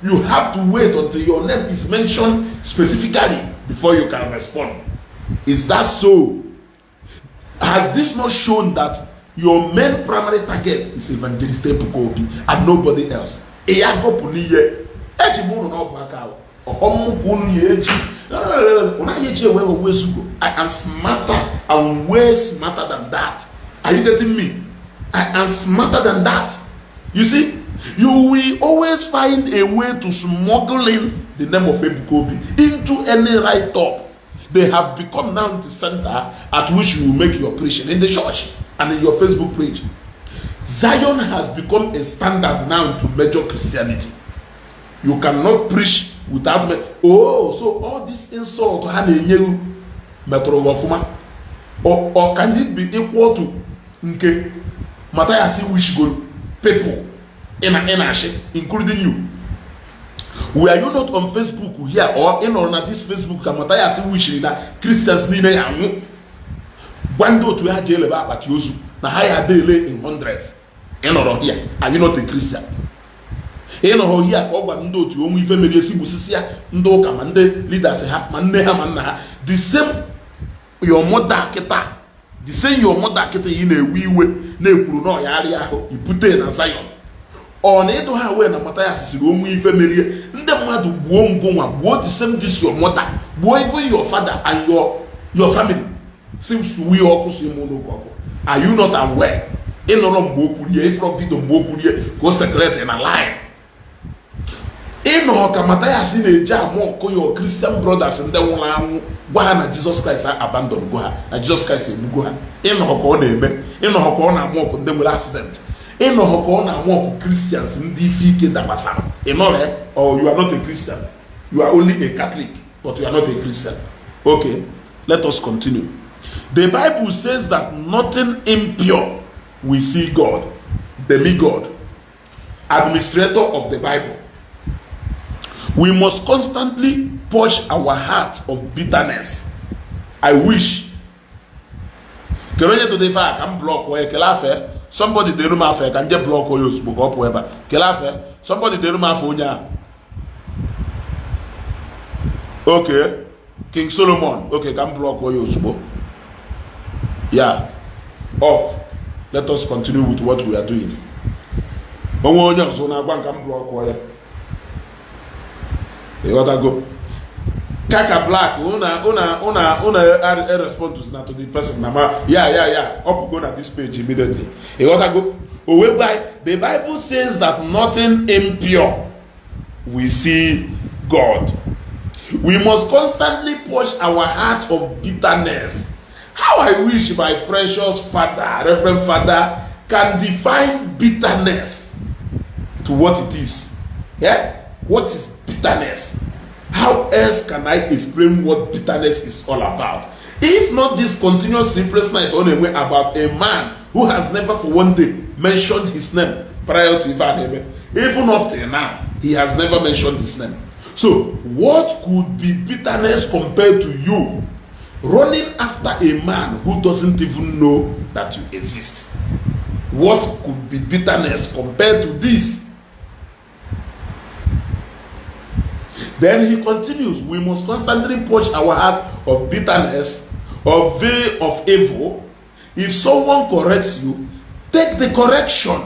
A: you have to wait until your name is mentioned specifically before you can respond. Is that so? Has this not shown that your main primary target is Evangelist Ebuka Obi and nobody else? Eyago puliye ejiburu no baka I am smarter and way smarter than that. Are you getting me? I am smarter than that. You see, you will always find a way to smuggle in the name of Ebukobi into any write-up. They have become now the center at which you will make your preaching in the church and in your Facebook page. Zion has become a standard now to major Christianity. You cannot preach without so all this insult or can it be equal to nke Matthias which go people in Ashi, including you? Were you not on Facebook here or in on this Facebook Matthias which that Christians need a one do to have jail about Yosu na higher daily in hundreds in or here? Are you not a Christian? In or here or one do to only family Sibusisia, Ndo Kamande, leaders ha, Manneha, the same your mother keta, the same your mother keta in a wee way, ne Bruno Yaria, you put in Zion. Or neither how when a Matthias is only family, Ndamadu won't go on, what the same this your mother, boy for your father and your family. Seems we all push him. Are you not aware? In no Bokuye from Video Bokuye, go secret and a lie. In no Matthias in a jam more your Christian brothers and then one Jesus Christ abandoned Goha, and Jesus Christ in Goha. In no corner, in no corner more condemned accident. In no corner more Christians in Ndi Igbo. In order, or you are not a Christian, you are only a Catholic, but you are not a Christian. Okay, let us continue. The Bible says that nothing impure will see God, demigod, administrator of the Bible. We must constantly purge our heart of bitterness. I wish. Can block where somebody the room affair can just block or you spoke up whoever. Somebody the room affair. Okay. King Solomon. Okay, can block or you spoke. Yeah. Off. Let us continue with what we are doing. You gotta go. Kaka black, una respond to the person. Yeah. Up go at this page immediately. You gotta go. The Bible says that nothing impure we see God. We must constantly purge our heart of bitterness. How I wish my precious father, Reverend Father, can define bitterness to what it is. Yeah? What is bitterness? How else can I explain what bitterness is all about? If not this continuous sleepless night on a way about a man who has never for one day mentioned his name prior to Ivan. Even up till now, he has never mentioned his name. So, what could be bitterness compared to you running after a man who doesn't even know that you exist? What could be bitterness compared to this? Then he continues, we must constantly purge our heart of bitterness, of evil. If someone corrects you, take the correction.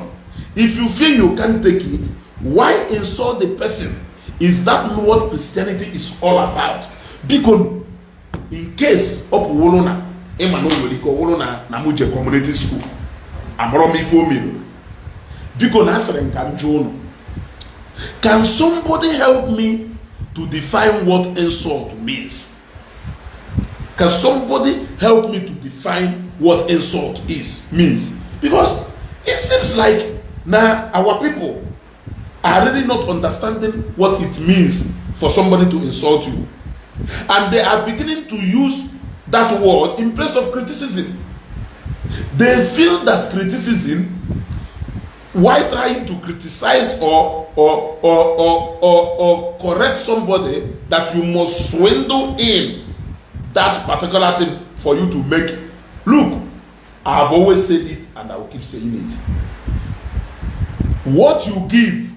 A: If you feel you can't take it, why insult the person? Is that what Christianity is all about? Because in case of Wolona, Wolona Namuje Community School, Amromi Fomi, because can somebody help me to define what insult means? Can somebody help me to define what insult means? Because it seems like now our people are really not understanding what it means for somebody to insult you. And they are beginning to use that word in place of criticism. They feel that criticism, while trying to criticize or correct somebody, that you must swindle in that particular thing for you to make it. Look, I have always said it and I will keep saying it. What you give,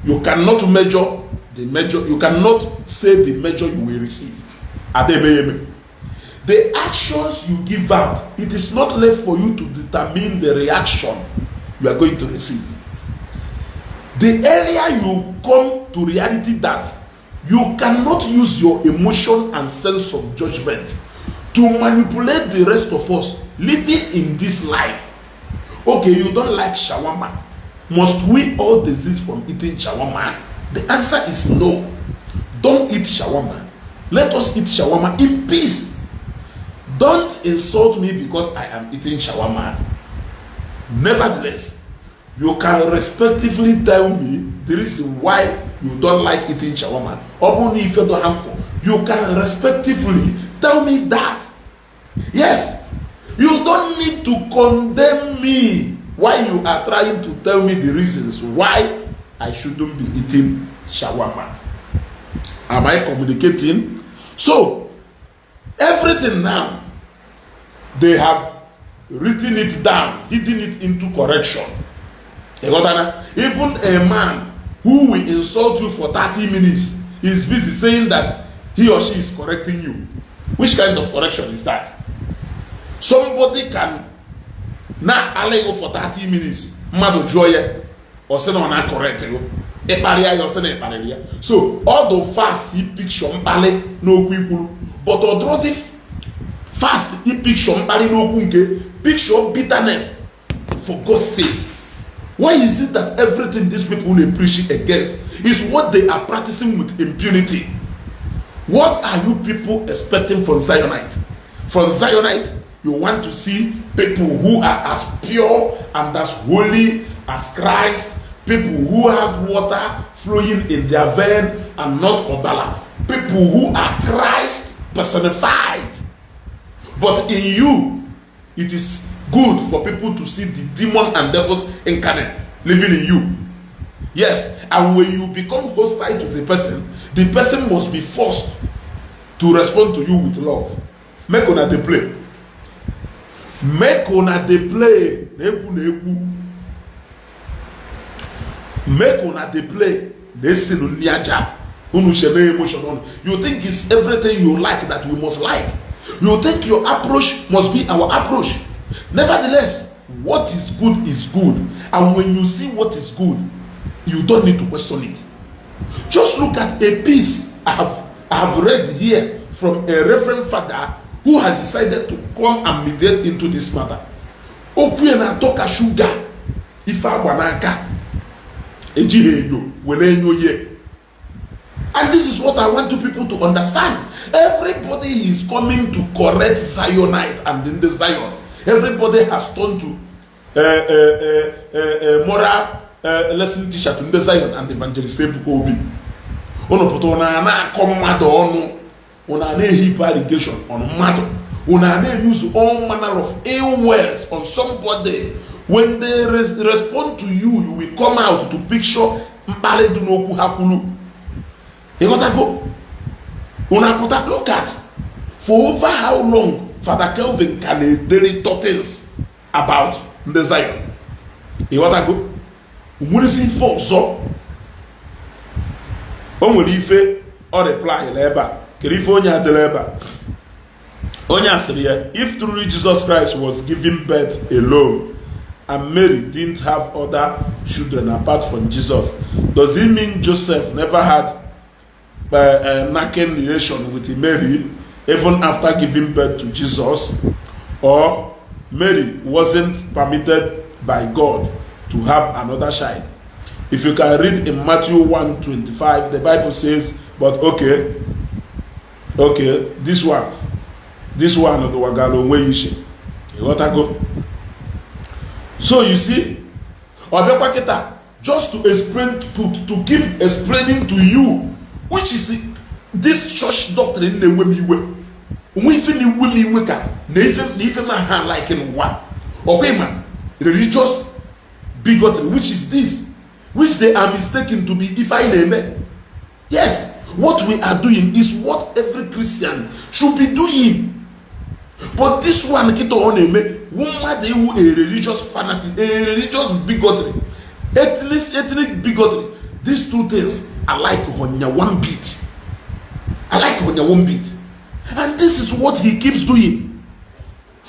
A: you cannot measure the measure, you cannot say the measure you will receive. The actions you give out, it is not left for you to determine the reaction you are going to receive. The earlier you come to reality that You cannot use your emotion and sense of judgment to manipulate the rest of us living in this life. Okay, you don't like shawarma. Must we all desist from eating shawarma? The answer is no. Don't eat shawarma. Let us eat shawarma in peace. Don't insult me because I am eating shawarma. Nevertheless, you can respectively tell me the reason why you don't like eating shawarma. Or if you don't harmful, you can respectively tell me that. Yes, you don't need to condemn me while you are trying to tell me the reasons why I shouldn't be eating shawarma. Am I communicating? So, everything now, they have written it down, hidden it into correction. Even a man who will insult you for 30 minutes is busy saying that he or she is correcting you. Which kind of correction is that? Somebody can not allow you for 30 minutes. Mado joye or say no na correct you. So all the fast he picture no people, but odroti fast he picture no kunke picture bitterness. For God's sake, why is it that everything these people they preach against is what they are practicing with impunity? What are you people expecting from Zionite? From Zionite, you want to see people who are as pure and as holy as Christ, people who have water flowing in their vein and not Obala, people who are Christ personified. But in you, it is good for people to see the demon and devils incarnate living in you. Yes, and when you become hostile to the person must be forced to respond to you with love. Make una dey play. Make una dey play. Make una dey play. Listen, you think it's everything you like that we must like. You think your approach must be our approach. Nevertheless, what is good, and when you see what is good, you don't need to question it. Just look at a piece I have read here from a reverend father who has decided to come and mediate into this matter. Okpu na toka sugar ifa gbanaka ejirenyo welenyo ye. And this is what I want you people to understand. Everybody is coming to correct Zionite and in the Zion. Everybody has turned to moral lesson teacher to the Zion and evangelist Obi. Ono poto na na komado ono una na heap allegation on matter. Una na use all manner of ill words on somebody. When they respond to you, you will come out to picture mbale dunoku hakulu. You gotta go. Una put look at for over how long Father Kelvin can daily things about the Zion. You gotta go. Umurisi for so. Omurife or reply leba. Kerifonya deleba. Onya said, if truly Jesus Christ was giving birth alone and Mary didn't have other children apart from Jesus, does it mean Joseph never had a knacking relation with Mary even after giving birth to Jesus? Or Mary wasn't permitted by God to have another child? If you can read in Matthew 1:25, the Bible says, but okay, this one of the Wagalo where Ishi. You gotta go. So you see, just to explain, to keep explaining to you, which is this church doctrine the way you were. We feel we wake up, never my hand like in one. Okay, man, religious bigotry, which is this, which they are mistaken to be if I name. Yes, what we are doing is what every Christian should be doing. But this one, a religious fanatic, a religious bigotry, ethnic bigotry, these two things are like on your one beat. I like on your one beat. And this is what he keeps doing.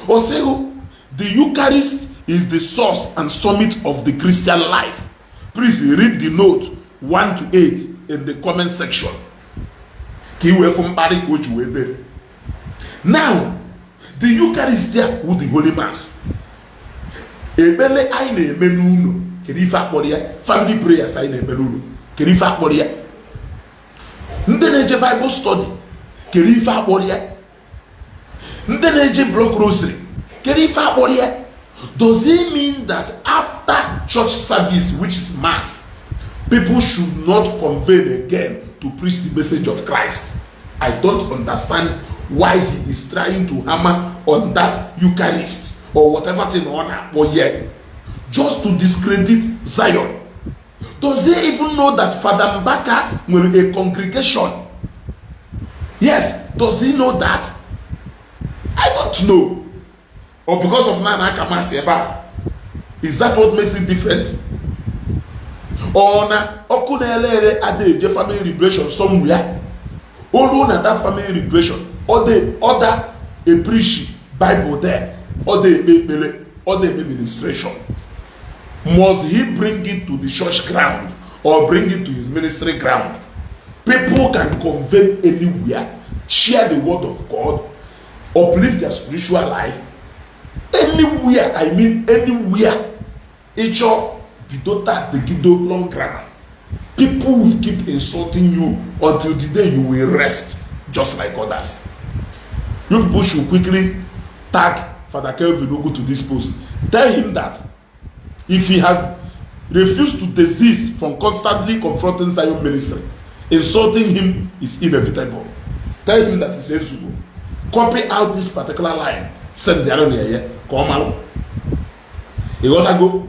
A: Also, the Eucharist is the source and summit of the Christian life. Please read the note 1 to 8 in the comment section. ka iwe fụ mkparị ka o ji wee dee. Now the Eucharist there with the Holy Mass, ekpele anyị na-eme n'ụlọ kedu ife akpọrọ ya? Family prayers anyị na-eme n'ụlọ kedu ife akpọrọ ya? Ndị na-eje Bible study kedu ife akpọrọ ya? Ndị na-eje block rosary kedu ife akpọrọ ya? Does it mean that after church service, which is mass, people should not convene again to preach the message of Christ? I don't understand why he is trying to hammer on that Eucharist or whatever thing on or yet just to discredit Zion. Does he even know that Father Mbaka will a congregation? Yes, does he know that? I don't know. Or because of Nana Kamasieba, is that what makes it different? Or na okunelele ade family liberation somewhere. Or na that family liberation, or they order a preach Bible there, or they make ministration. Must he bring it to the church ground or bring it to his ministry ground? People can convene anywhere, share the word of God, uplift their spiritual life. Anywhere, I mean anywhere. Icho bidota begido long grammar. People will keep insulting you until the day you will rest, just like others. You people should quickly tag Father Kelvin Ogu to this post. Tell him that if he has refused to desist from constantly confronting Zion ministry, insulting him is inevitable. Tell him that he says to go. Copy out this particular line. Send the other here. Come on. You gotta go.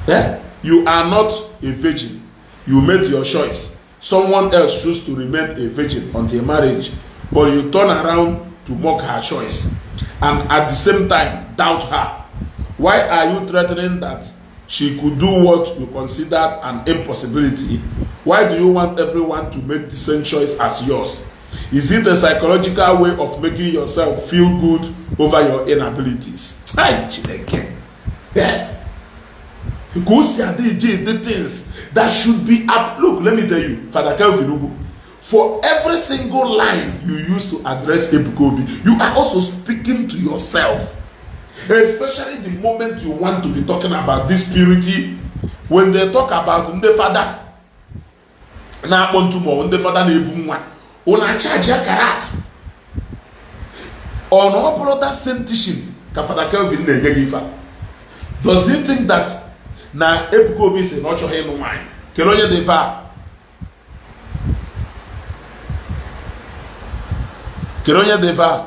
A: Yeah? You are not a virgin. You made your choice. Someone else chose to remain a virgin until marriage, but you turn around to mock her choice and at the same time doubt her. Why are you threatening that she could do what you consider an impossibility? Why do you want everyone to make the same choice as yours? Is it a psychological way of making yourself feel good over your inabilities? Yeah. Go see the things that should be up. Look, let me tell you, Father Kelvin Ugu, for every single line you use to address Ebukobi, you are also speaking to yourself. Especially the moment you want to be talking about this purity, when they talk about Ndi Father, na Pontumo, Ndi Father na Ebumwa, una charge ya karat. On all that same teaching, ka Father Kelvin na-enye. Does he think that na Ebukobi se no cho him wine? Keronye deva. Keronye deva.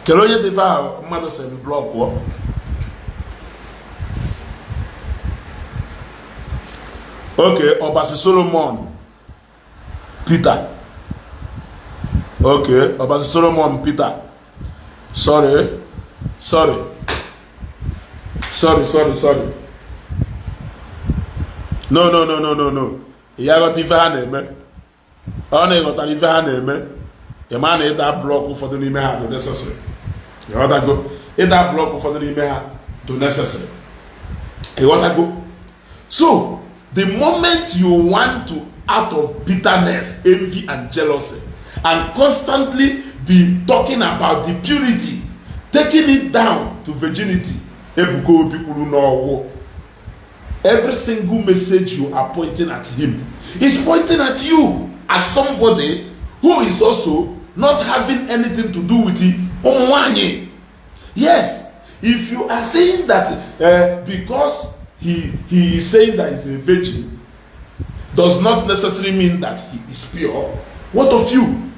A: Keronye deva mother se block wo. Okay, Obasi Solomon Peter. Okay, Obasi Solomon Peter. Sorry. No. Ya got ife ha na-eme. Ọ na-eghọtara ife ha na-eme. Ya ma na ịda blọk ụfọdụ n'ime ha do necessary. Ya ghọtago. Ịda blọk ụfọdụ n'ime ha do necessary. Ya ghọtago. So, the moment you want to, out of bitterness, envy, and jealousy, and constantly be talking about the purity, taking it down to virginity, every single message you are pointing at him is pointing at you as somebody who is also not having anything to do with it. Yes, if you are saying that because he is saying that he's a virgin, does not necessarily mean that he is pure. What of you?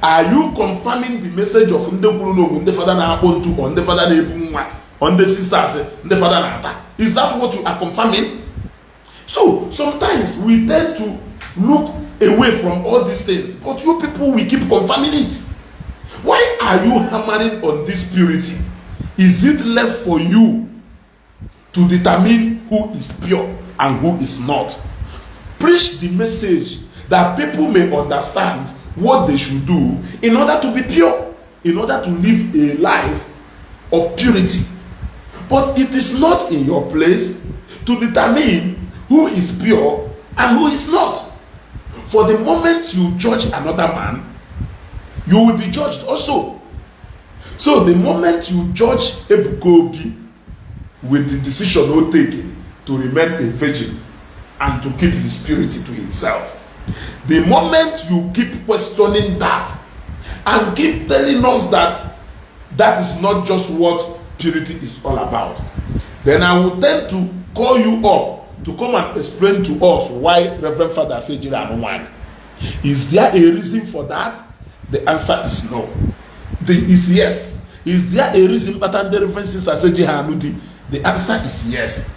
A: Are you confirming the message of Nde Father na Pontu, or Nde Father na Ebumwa, on the sisters, Nde Father na Ata? Is that what you are confirming? So sometimes we tend to look away from all these things, but you people will keep confirming it. Why are you hammering on this purity? Is it left for you to determine who is pure and who is not? Preach the message that people may understand what they should do in order to be pure, in order to live a life of purity. But it is not in your place to determine who is pure and who is not. For the moment you judge another man, you will be judged also. So the moment you judge Ebuka Obi with the decision not taken to remain a virgin and to keep his purity to himself, the moment you keep questioning that and keep telling us that that is not just what purity is all about, then I will tend to call you up to come and explain to us why Reverend Father Sejiri Anuwan. Is there a reason for that? The answer is no. Is yes. Is there a reason, but the Reverend Sister Sejiri Anuwan? The answer is yes.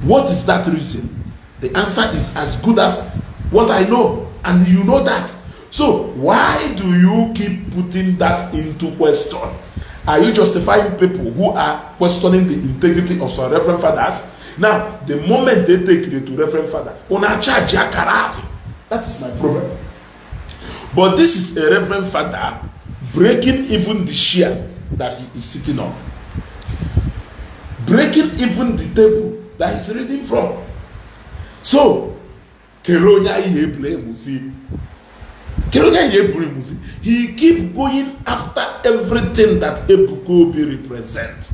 A: What is that reason? The answer is as good as what I know, and you know that. So why do you keep putting that into question? Are you justifying people who are questioning the integrity of some Reverend Fathers? Now, the moment they take it to Reverend Father, una charge ya karate. That is my problem. But this is a Reverend Father breaking even the chair that he is sitting on, breaking even the table that he's reading from. So, he keep going after everything that Ebuka Obi represent.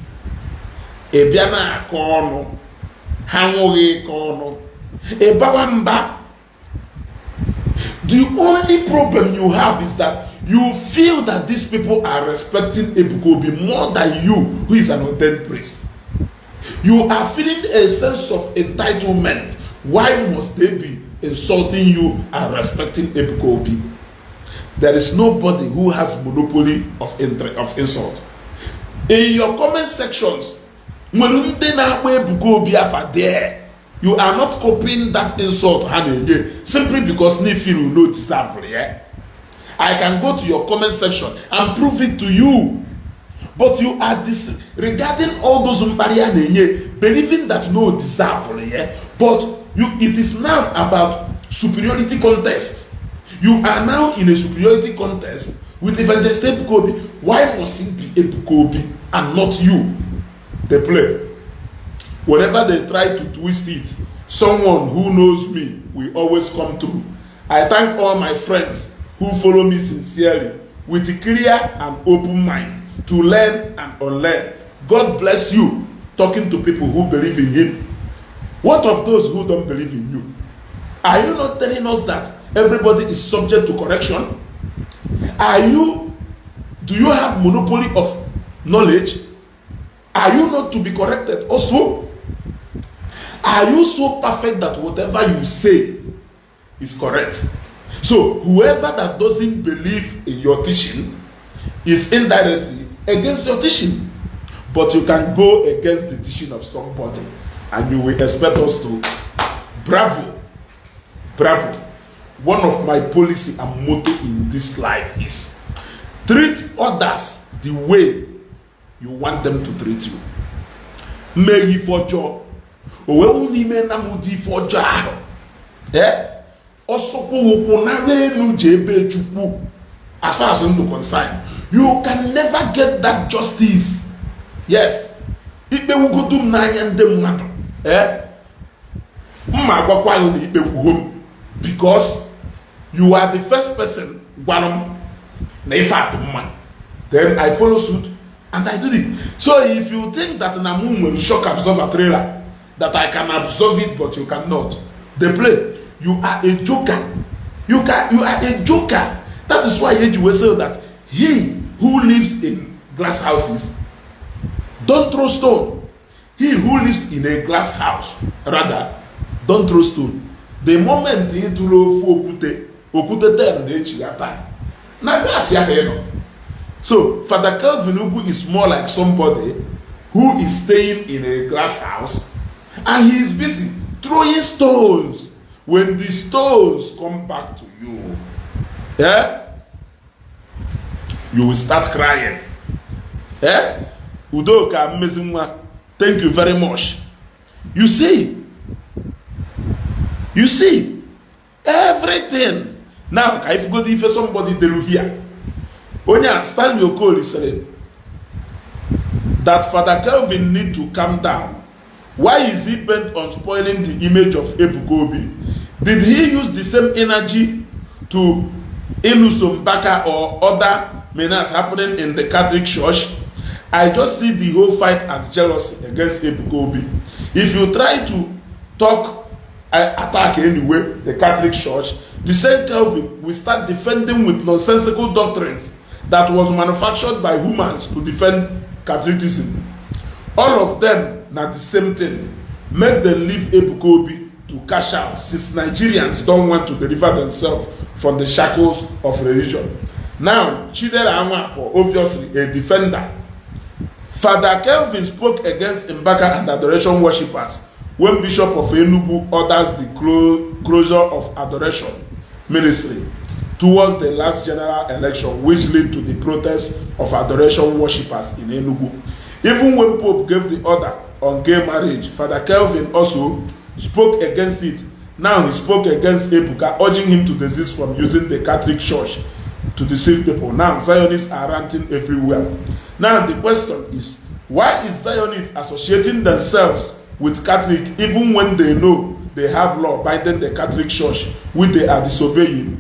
A: Ebiana kono, hanwoge kono, ebawamba. The only problem you have is that you feel that these people are respecting Ebuka Obi more than you, who is an ordained priest. You are feeling a sense of entitlement. Why must they be insulting you and respecting Ebuka Obi? There is nobody who has monopoly of insult. In your comment sections, there, you are not copying that insult simply because Nifiru no deserve. Yeah? I can go to your comment section and prove it to you. But you are regarding all those believing that no deserve. Yeah? But it is now about superiority contest. You are now in a superiority contest with Evangelist Ebuka Obi. Why must it be Ebuka Obi and not you? They play. Whenever they try to twist it, someone who knows me will always come through. I thank all my friends who follow me sincerely with a clear and open mind to learn and unlearn. God bless you, talking to people who believe in Him. What of those who don't believe in you? Are you not telling us that everybody is subject to correction? Do you have monopoly of knowledge? Are you not to be corrected also? Are you so perfect that whatever you say is correct? So whoever that doesn't believe in your teaching is indirectly against your teaching. But you can go against the teaching of somebody and you will expect us to bravo. Bravo. One of my policy and motto in this life is treat others the way you want them to treat you. May for joy. As far as I'm concerned, you can never get that justice. Yes. It will go to nine and them. Because you are the first person, then I follow suit and I did it. So if you think that Namu will shock absorb a trailer, that I can absorb it but you cannot, they play. You are a joker. You are a joker. That is why you will say that he who lives in glass houses, don't throw stone. He who lives in a glass house, rather, don't throw stone. The moment he throw okute turn the time. So Father Calvin Ugu is more like somebody who is staying in a glass house and he is busy throwing stones. When the stones come back to you, you will start crying. Udoka Mezimwa, thank you very much. You see, everything Now, if you go to somebody they here, Onya Stanley Okoli said that Father Kelvin need to calm down. Why is he bent on spoiling the image of Ebukobi? Did he use the same energy to Ilusombaka or other menace happening in the Catholic Church? I just see the whole fight as jealousy against Ebukobi. If you try to attack anyway the Catholic Church, the same Kelvin will start defending with nonsensical doctrines that was manufactured by humans to defend Catholicism. All of them not the same thing. Make them leave Ebukobi to cash out, since Nigerians don't want to deliver themselves from the shackles of religion. Now, Chidera Amafo, obviously a defender. Father Kelvin spoke against Mbaka and adoration worshippers when Bishop of Enugu orders the closure of adoration ministry towards the last general election, which led to the protest of adoration worshippers in Enugu. Even when Pope gave the order on gay marriage, Father Kelvin also spoke against it. Now he spoke against Ebuka, urging him to desist from using the Catholic Church to deceive people. Now Zionists are ranting everywhere. Now the question is, why is Zionists associating themselves with Catholic even when they know they have law binding the Catholic Church which they are disobeying?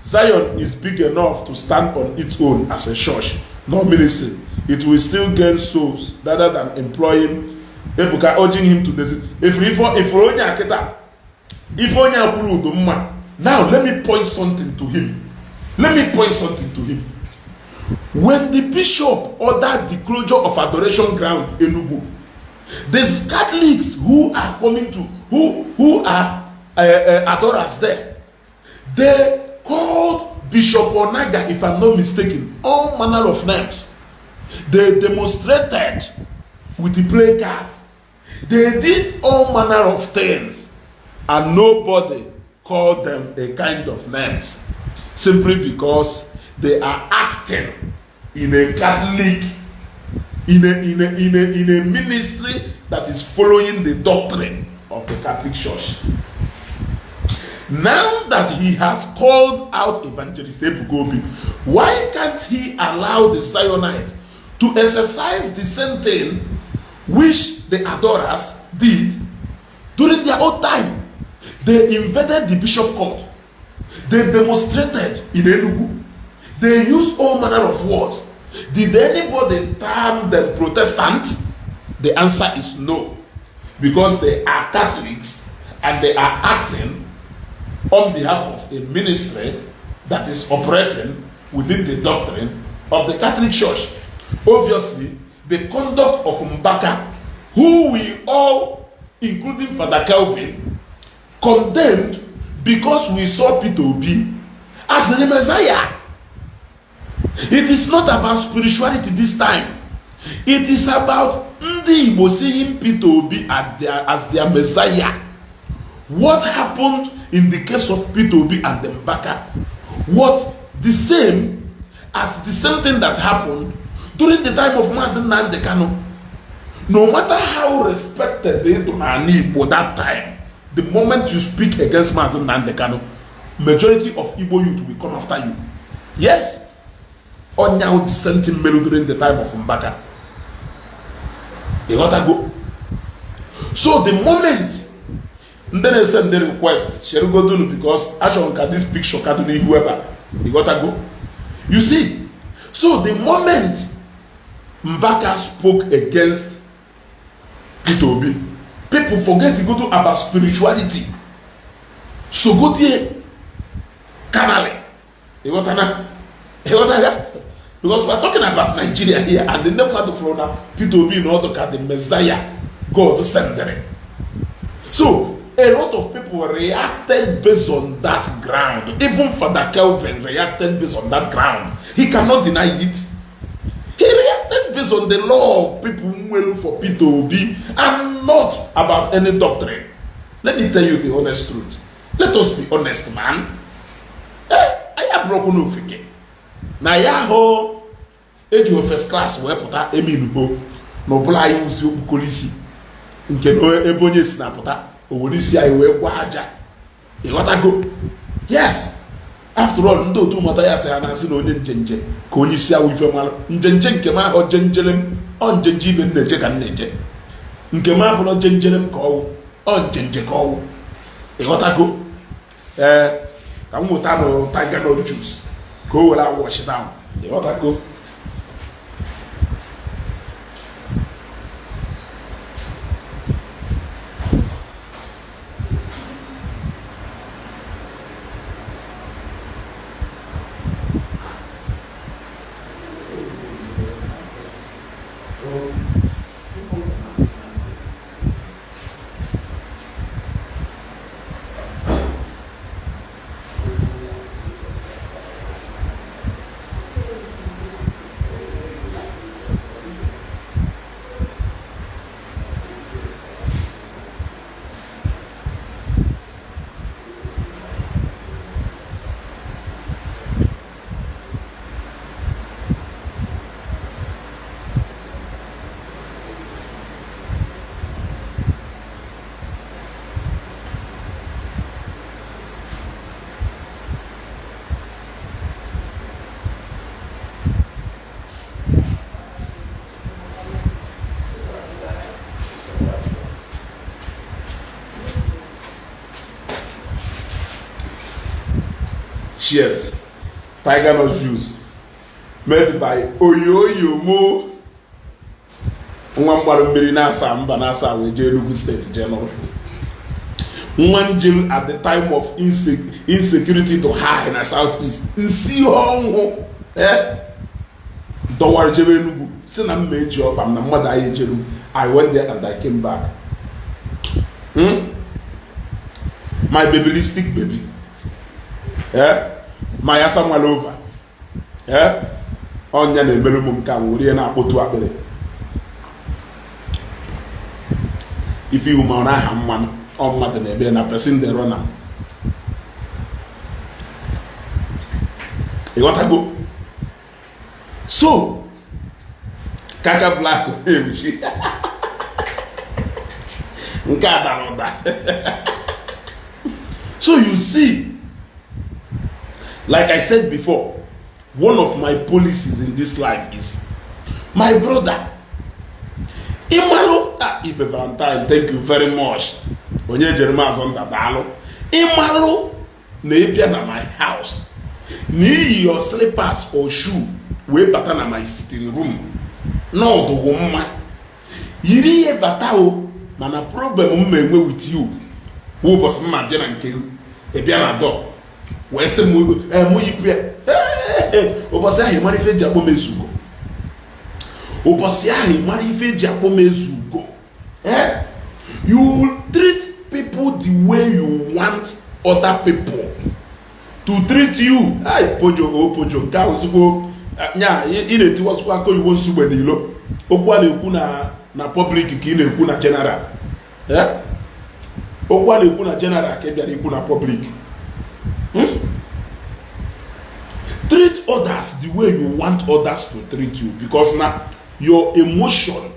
A: Zion is big enough to stand on its own as a church, no ministry. It will still gain souls rather than employing Ebuka, urging him to desist. Now let me point something to him. When the bishop ordered the closure of adoration ground Enugu, there's Catholics who are coming to who are adorers there. They called Bishop Onaga, if I'm not mistaken, all manner of names. They demonstrated with the placards. They did all manner of things, and nobody called them a kind of names, simply because they are acting in a Catholic, in a ministry that is following the doctrine of the Catholic Church. Now that he has called out Evangelist Ebukobi, why can't he allow the Zionites to exercise the same thing which the adorers did during their own time? They invaded the bishop court. They demonstrated in Enugu. They used all manner of words. Did anybody term them Protestant? The answer is no, because they are Catholics and they are acting on behalf of a ministry that is operating within the doctrine of the Catholic Church. Obviously, the conduct of Mbaka, who we all, including Father Kelvin, condemned because we saw Peter Obi as the Messiah. It is not about spirituality this time. It is about Ndi Igbo seeing Peter Obi as their Messiah. What happened in the case of Peter Obi and Mbaka was the same as the same thing that happened during the time of Mazi Nnamdi Kanu. No matter how respected they to Ndi Igbo that time, the moment you speak against Mazi Nnamdi Kanu, majority of Igbo youth will come after you. Yes. Or now dissenting melu during the time of Mbaka. You gotta go. So the moment then they send the request, she go do because actually this picture can do whoever. You gotta go. You see, so the moment Mbaka spoke against Peter Obi, people forget to go to about spirituality. So go there, canale. You got that? Because we're talking about Nigeria here, and the name of the Florida, Peter Obi in order to get the Messiah, God send them. So a lot of people reacted based on that ground. Even Father Kelvin reacted based on that ground. He cannot deny it. He reacted based on the law of people who will for Peter Obi and not about any doctrine. Let me tell you the honest truth. Let us be honest, man. I have broken no fake. Na yaho eji first class wee pụta eminugbo na ọbụla anyị uzi okpukolisi nke na ebe onye si na pụta owere isi anyị wee kwa aja ịghọtago. Yes, after all ndị otu Matthias ha na-asị na onye njenje ka onye isi awụ ife mara njenje nke m ahụ jenjere m ọ njenje ibe m na-eje ka m na-eje nke m abụrụ jenjere m ka ọwụ ọ njenje ka ọwụ ịghọtago ka m nweta na Tigano juice ka o were wash down ịghọtago Cheers. Tigano juice made by Oyoyomo. Nwa mgbara mmiri na-asa mba na-asa wee jee Enugu State General. One jail at the time of insecurity to high in the southeast. Nsi hongo dọwara jebe Enugu. Si na mma eji ọba m na mmadụ anyị ejelu. I went there and I came back. My babylistic baby. My Samuel over. Onya na-emere m nke a were na-akpọtu akpịrị. If you ma na ha mmanụ ọ mmadụ na-ebe na person dey run am. You want to go? So Kaka Black emchi. Nke a dara ụda. So you see, like I said before, one of my policies in this life is, my brother, Imalo, Ibe Valentine, thank you very much. Onye Jeremiah Zonda Dalo, Imalo, Nepia na my house, need your slippers or shoe, way better na my sitting room. No, the woman, Yiri Batao, man, a problem with you. Who was my dinner and kill a piano dog. Where's the movie? Obasia he manifest Japo Mezugo. Obasia he manifest Japo Mezugo. You treat people the way you want other people to treat you. Hey, Pojo, Kausugo. Nya, in it was what you want to be low. Okwa na public ki na na general. Okwa na general ke bia na public. Treat others the way you want others to treat you, because now your emotion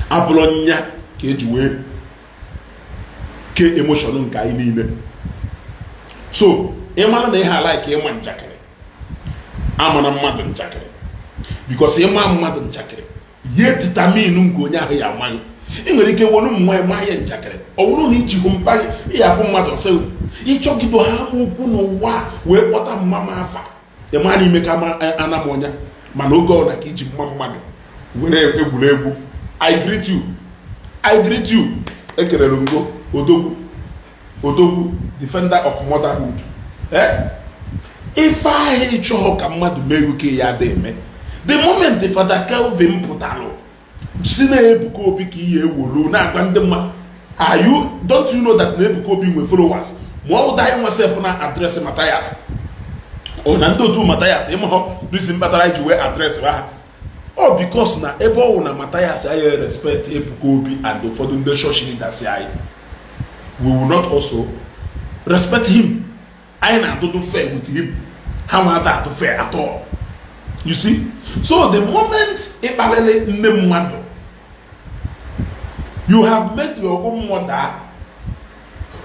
A: abronya kejuwe ke emotion nka niile. So emana na ihe like ema njakịrị amana mmadụ njakịrị, because ema mmadụ njakịrị ye determine nke onye ahụ ya amanye. I nwere ike wonu mmụọ ema ya njakịrị ọ bụrụ na iji hụ mpa ya afụ mmadụ sị ịchọgido ha okwu n'ụwa wee kpọta mma afa ema na ime ka anamonya mana oge ọ na ka iji mma mmadụ were egwuregwu. I greet you ekelere ngo odogwu defender of motherhood. Ife ahụ ịchọọ ka mmadụ mee uke ya dị eme. The moment the father Kelvin pụtalụ si na Ebuka Obi ka ihe ewolu na-agwa ndị mma, don't you know that na Ebuka Obi nwe followers? Ma ọ dị nwesef na adreesị Matthias o na ndị otu Matthias ịmahọ bisi mkpatara iji wee adreesị ha. Ọ because na ebe ọ wụ na Matthias anyị respect Ebuka Obi and ụfọdụ ndị church leaders anyị, we will not also respect him. I na do fair with him. How am I to fair at all? You see? So the moment you have made your own mother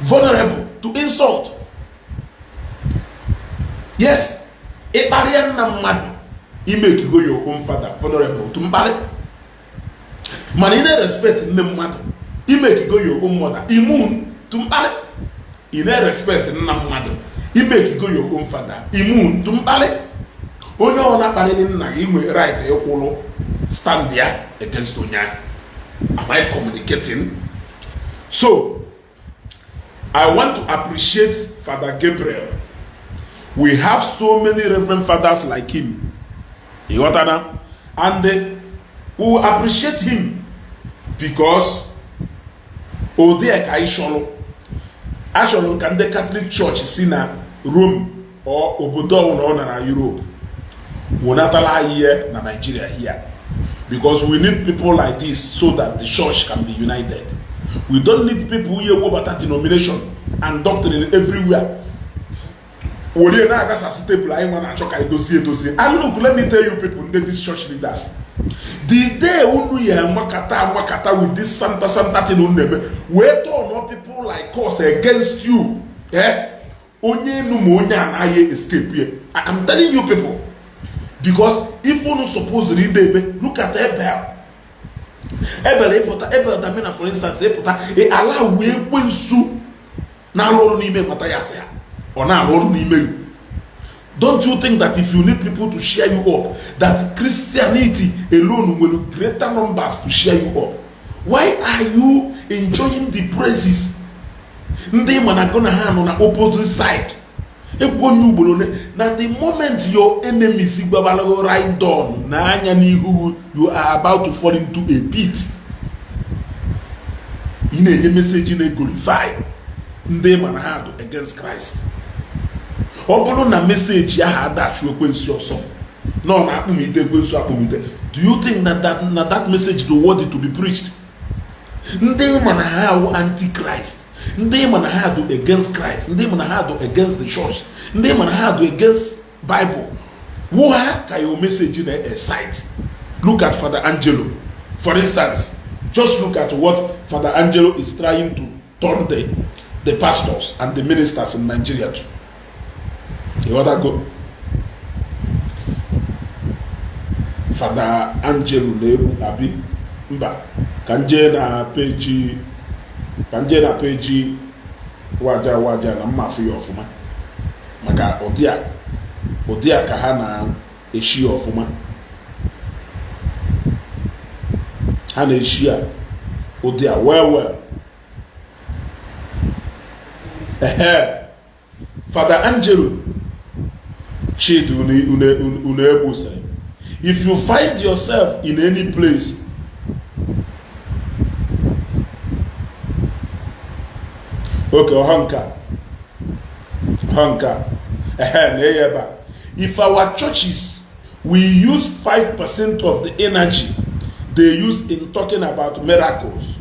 A: vulnerable to insult. Yes, a barrier mad, you make go your own father vulnerable to marry. Man, in respect in the mother, you make go your own mother immune to marry. In respect in the mother, you make go your own father immune to marry. Only on a barrier na you may right a stand there against Onya. Am I communicating? So, I want to appreciate Father Gabriel. We have so many reverend fathers like him. And we will appreciate him because Ode Kaisholo, actually, can the Catholic Church see na Rome or Obodo or na Europe? We not allow here na Nigeria here. Because we need people like this so that the church can be united. We don't need people who hear about that denomination and doctrine everywhere. And look, let me tell you people, these church leaders. The day when we makata with this Santa thing on them, where to people like us against you. Escape here. I'm telling you people. Because if you don't suppose read it, look at Abel. Abel, for instance, allow we win su. Now, Lord, email Matayasa. Or now, Lord, email. Don't you think that if you need people to share you up, that Christianity alone will greater numbers to share you up? Why are you enjoying the praises? They are going to hand on the opposite side. Now the moment your enemies right down, you are about to fall into a pit. In a message in a glorify, they man against Christ. Na message ya had that you son. No, do you think that message is worthy to be preached? They man anti-Christ. They man against Christ. They man against the church. They man against Bible. What can your message in a site? Look at Father Angelo. For instance, just look at what Father Angelo is trying to turn the pastors and the ministers in Nigeria to. You want to go? Father Angelo Lebu Abi Mba kanje na page waja na mmafu ya ofuma maka odia ka ha na eshi ofuma ha na eshi a odia well Father Angelo Chidu une say, if you find yourself in any place okay, Hanka. If our churches we use 5% of the energy they use in talking about miracles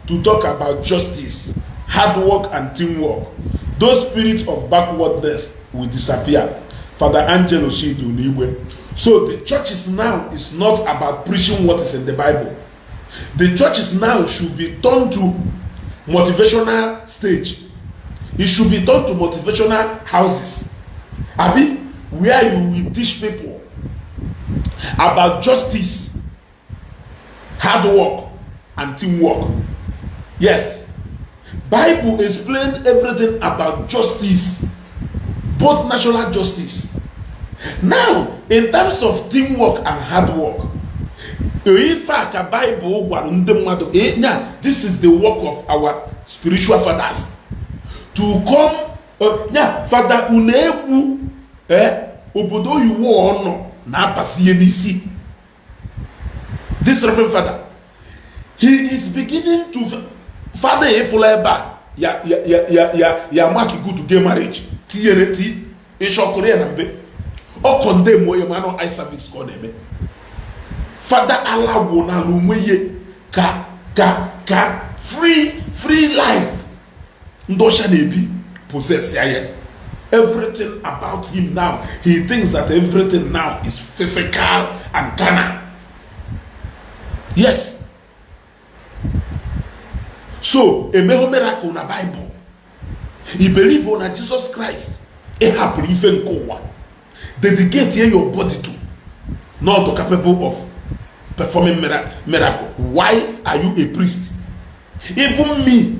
A: to talk about justice, hard work and teamwork, those spirits of backwardness will disappear. Father Angelo Shidu Niwe. So the churches now is not about preaching what is in the Bible. The churches now should be turned to motivational stage. It should be turned to motivational houses. Abi, where you will teach people about justice, hard work, and teamwork. Yes. Bible explained everything about justice, both natural justice. Now, in terms of teamwork and hard work, this is the work of our spiritual fathers. To come, Father Unebu, Obodo you won, na Pasienisi. This Reverend Father, he is beginning to Father Efuleba, ya maki good to get marriage. TNT, Korean and or condemn where your man on eye service called them. Father Allah wona lumeye ka free life. Ndosha nebi possess ya. Everything about him now, he thinks that everything now is physical and carnal. Yes. So, a miracle in the Bible. He believed on Jesus Christ. He happened even go. dedicate your body to, not capable of performing miracle. Why are you a priest? Even me,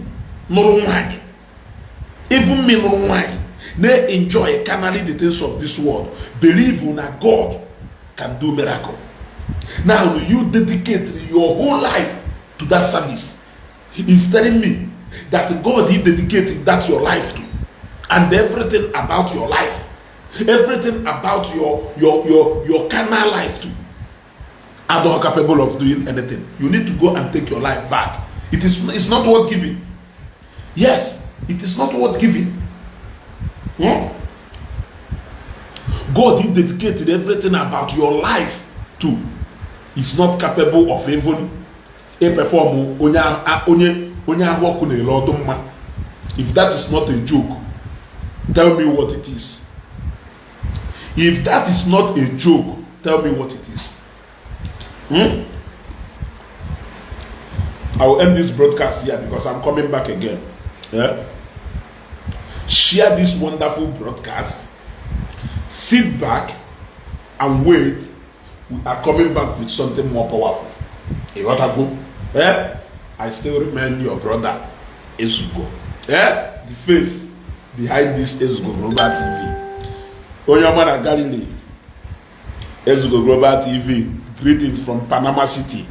A: no one. Even me, no one. They enjoy carnally the things of this world. Believe that God can do miracle. Now you dedicate your whole life to that service. He's telling me that God is dedicating that your life to, and everything about your life, everything about your carnal life too, are not capable of doing anything. You need to go and take your life back. It's not worth giving. Yes, it is not worth giving. God is dedicated everything about your life to. Is not capable of even a perform. If that is not a joke, tell me what it is. If that is not a joke, tell me what it is. I will end this broadcast here because I'm coming back again. Yeah? Share this wonderful broadcast. Sit back and wait. We are coming back with something more powerful. Yeah? I still remain your brother, Esugo. Yeah? The face behind this Esugo Global TV. Onyamana Galilee. Esugo Global TV. Greetings from Panama City.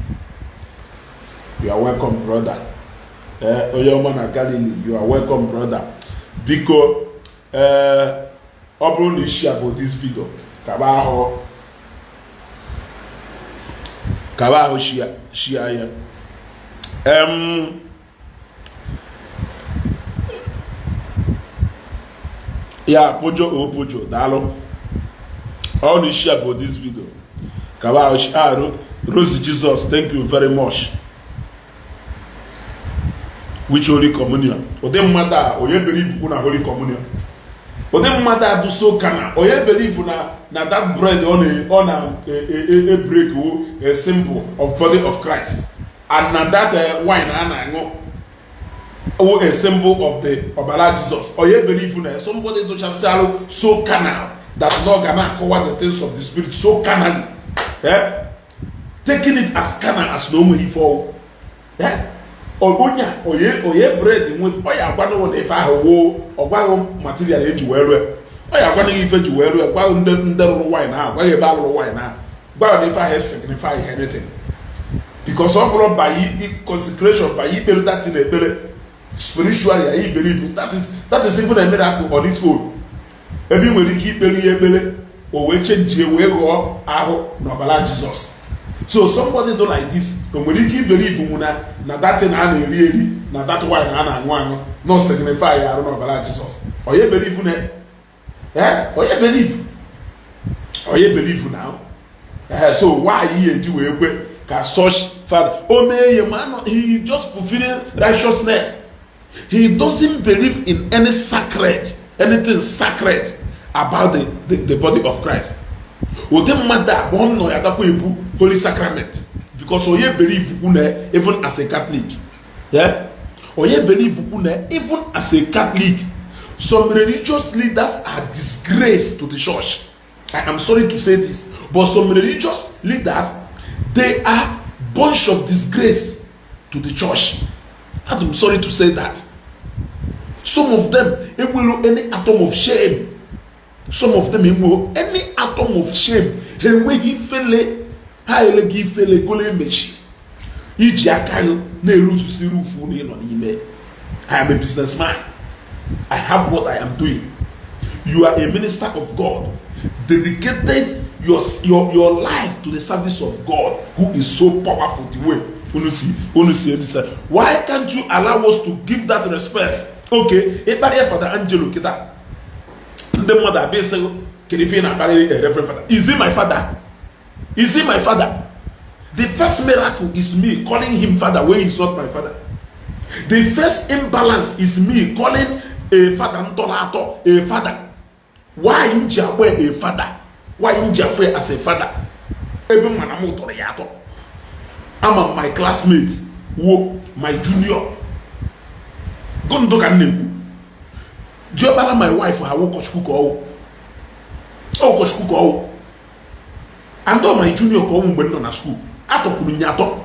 A: You are welcome, brother. Onyamana Galilee. You are welcome, brother. Because Obro Ishi about this video. Kabaho Shia. Yeah, Pojo, Dalo. All the share about this video. Kabaho Shia, Rose Jesus, thank you very much. Which Holy Communion? Or them matter, or you believe in a Holy Communion? Or them matter do so kana, or you believe na that bread on a break, a symbol of body of Christ, and na that wine a symbol of the Ọmenala Jesus. Or you believe in somebody to just so carnal that not gonna cover the things of the spirit so carnally, taking it as carnal as no more before, Oye bread with oya gwano if I wo ogwago material eji weru oya gwano ife ji weru gwa ndero wine na gwa ye ba wine na gwa if I have signify anything because all by consecration by build that in a spiritually I believe that is even a miracle on its own. Every when you keep believe or we change we go aho no Ọmenala Jesus. So somebody do like this, when you keep believing na that thing really, na that wine no signify I don't know about Jesus. Or you believe in it? Or you believe? Or you believe now? So why he do such father? Oh man, he just fulfilling righteousness. He doesn't believe in any anything sacred about the body of Christ. Wouldn't matter one no Holy Sacrament because oye believe even as a Catholic, yeah. Oye believe even as a Catholic. Some religious leaders are disgrace to the church. I am sorry to say this, but some religious leaders they are bunch of disgrace to the church. I'm sorry to say that. Some of them it will any atom of shame. Some of them will any atom of shame. He will give fele. I am a businessman. I have what I am doing. You are a minister of God. Dedicated your life to the service of God, who is so powerful the way. Why can't you allow us to give that respect? Okay, a barrier for the Angelo Kita. The mother be saying, Reverend Father. Is he my father? Is he my father? The first miracle is me calling him father when he's not my father. The first imbalance is me calling a father a father. Why you a father? Why you as a father? I'm my classmate, my junior. Go to my wife, I will coach cook. Oh, ko school ko. Ando my junior ko mgbe no na school. Atọkwuru nya atọ.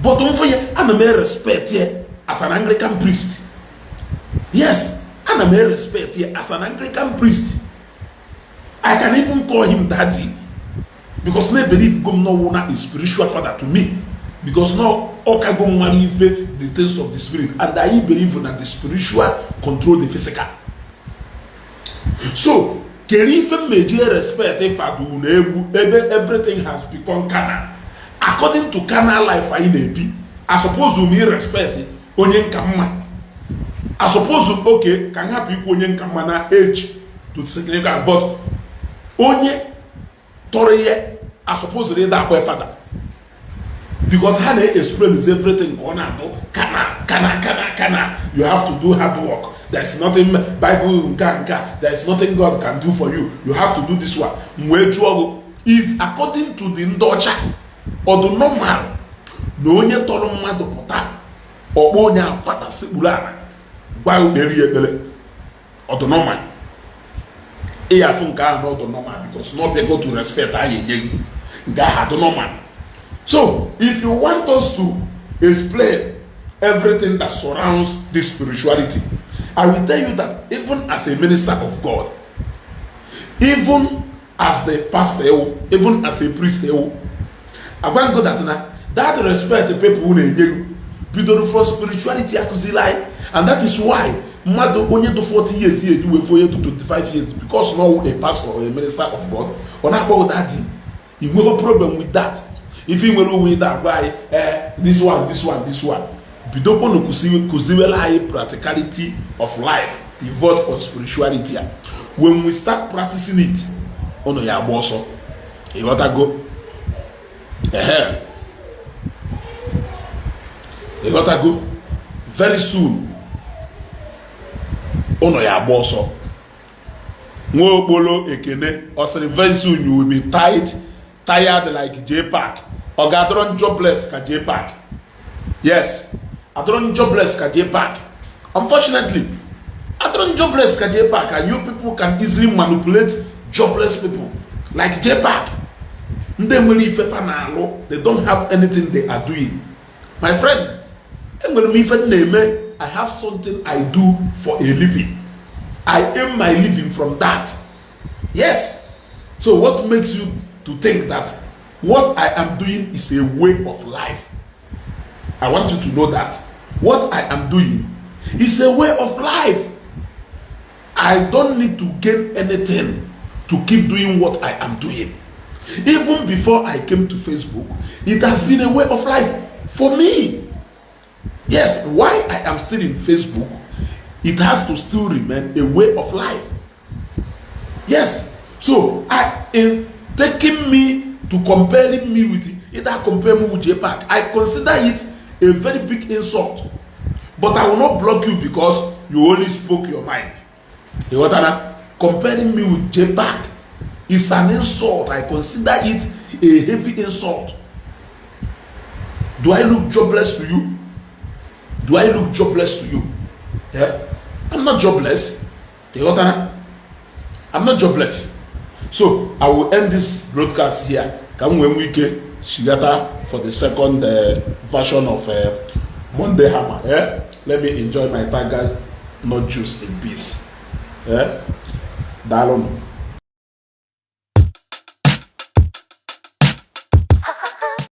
A: But for you, ana me respect here as an Anglican priest. Yes, ana me respect here as an Anglican priest. I can even call him daddy. Because I believe God no one is spiritual father to me. Because now Okago manifest the things of the spirit. And I believe that the spiritual control the physical. So, can even major respect if I do everything has become carnal. According to carnal life, I suppose you may respect it. Onyen kama. I suppose okay, can have people onyen kama na age to significant, but onye Toreye, I suppose they that boy father. Because how they explain is everything going on. Kana. You have to do hard work. There's nothing Bible can. There's nothing God can do for you. You have to do this one. Is according to the ndocha or the normal. No one told him to put up or onya father sibulana. Why would they read or the normal? I think God not the normal because not they go to respect God the normal. So, if you want us to explain everything that surrounds this spirituality, I will tell you that even as a minister of God, even as the pastor, even as a priest, I'm going to go that respect the people who need from spirituality, and that is why mother only to 40 years here, do 4 years to 25 years, because now a pastor or a minister of God, or not about that, you have a problem with that. If you will with that by this one, Bidopo no kuziwela practicality of life, devoid for spirituality. When we start practicing it, ono ya boso. You gotta go. You gotta go. Very soon. Ono ya boso. Ngo bolo ekene. Or very soon you will be tired like J-Pack. Or Gadron jobless ka J-Pack. Yes. Adron jobless ka J-Pack. Unfortunately, Adron jobless ka J-Pack, and you people can easily manipulate jobless people. Like J-Pack. They don't have anything they are doing. My friend, I have something I do for a living. I earn my living from that. Yes. So what makes you to think that what I am doing is a way of life? I want you to know that what I am doing is a way of life. I don't need to gain anything to keep doing what I am doing. Even before I came to Facebook, it has been a way of life for me. Yes, why I am still in Facebook, it has to still remain a way of life. Yes, so in taking me to comparing me with either compare me with J-Pack, I consider it a very big insult. But I will not block you because you only spoke your mind. You know what? Comparing me with J-Pack is an insult. I consider it a heavy insult. Do I look jobless to you? Do I look jobless to you? Yeah? I'm not jobless. You know what? I'm not jobless. So I will end this broadcast here. Come when we get Shigata for the second version of Monday Hammer. Yeah? Let me enjoy my tiger nut juice in peace. Yeah? Dalon.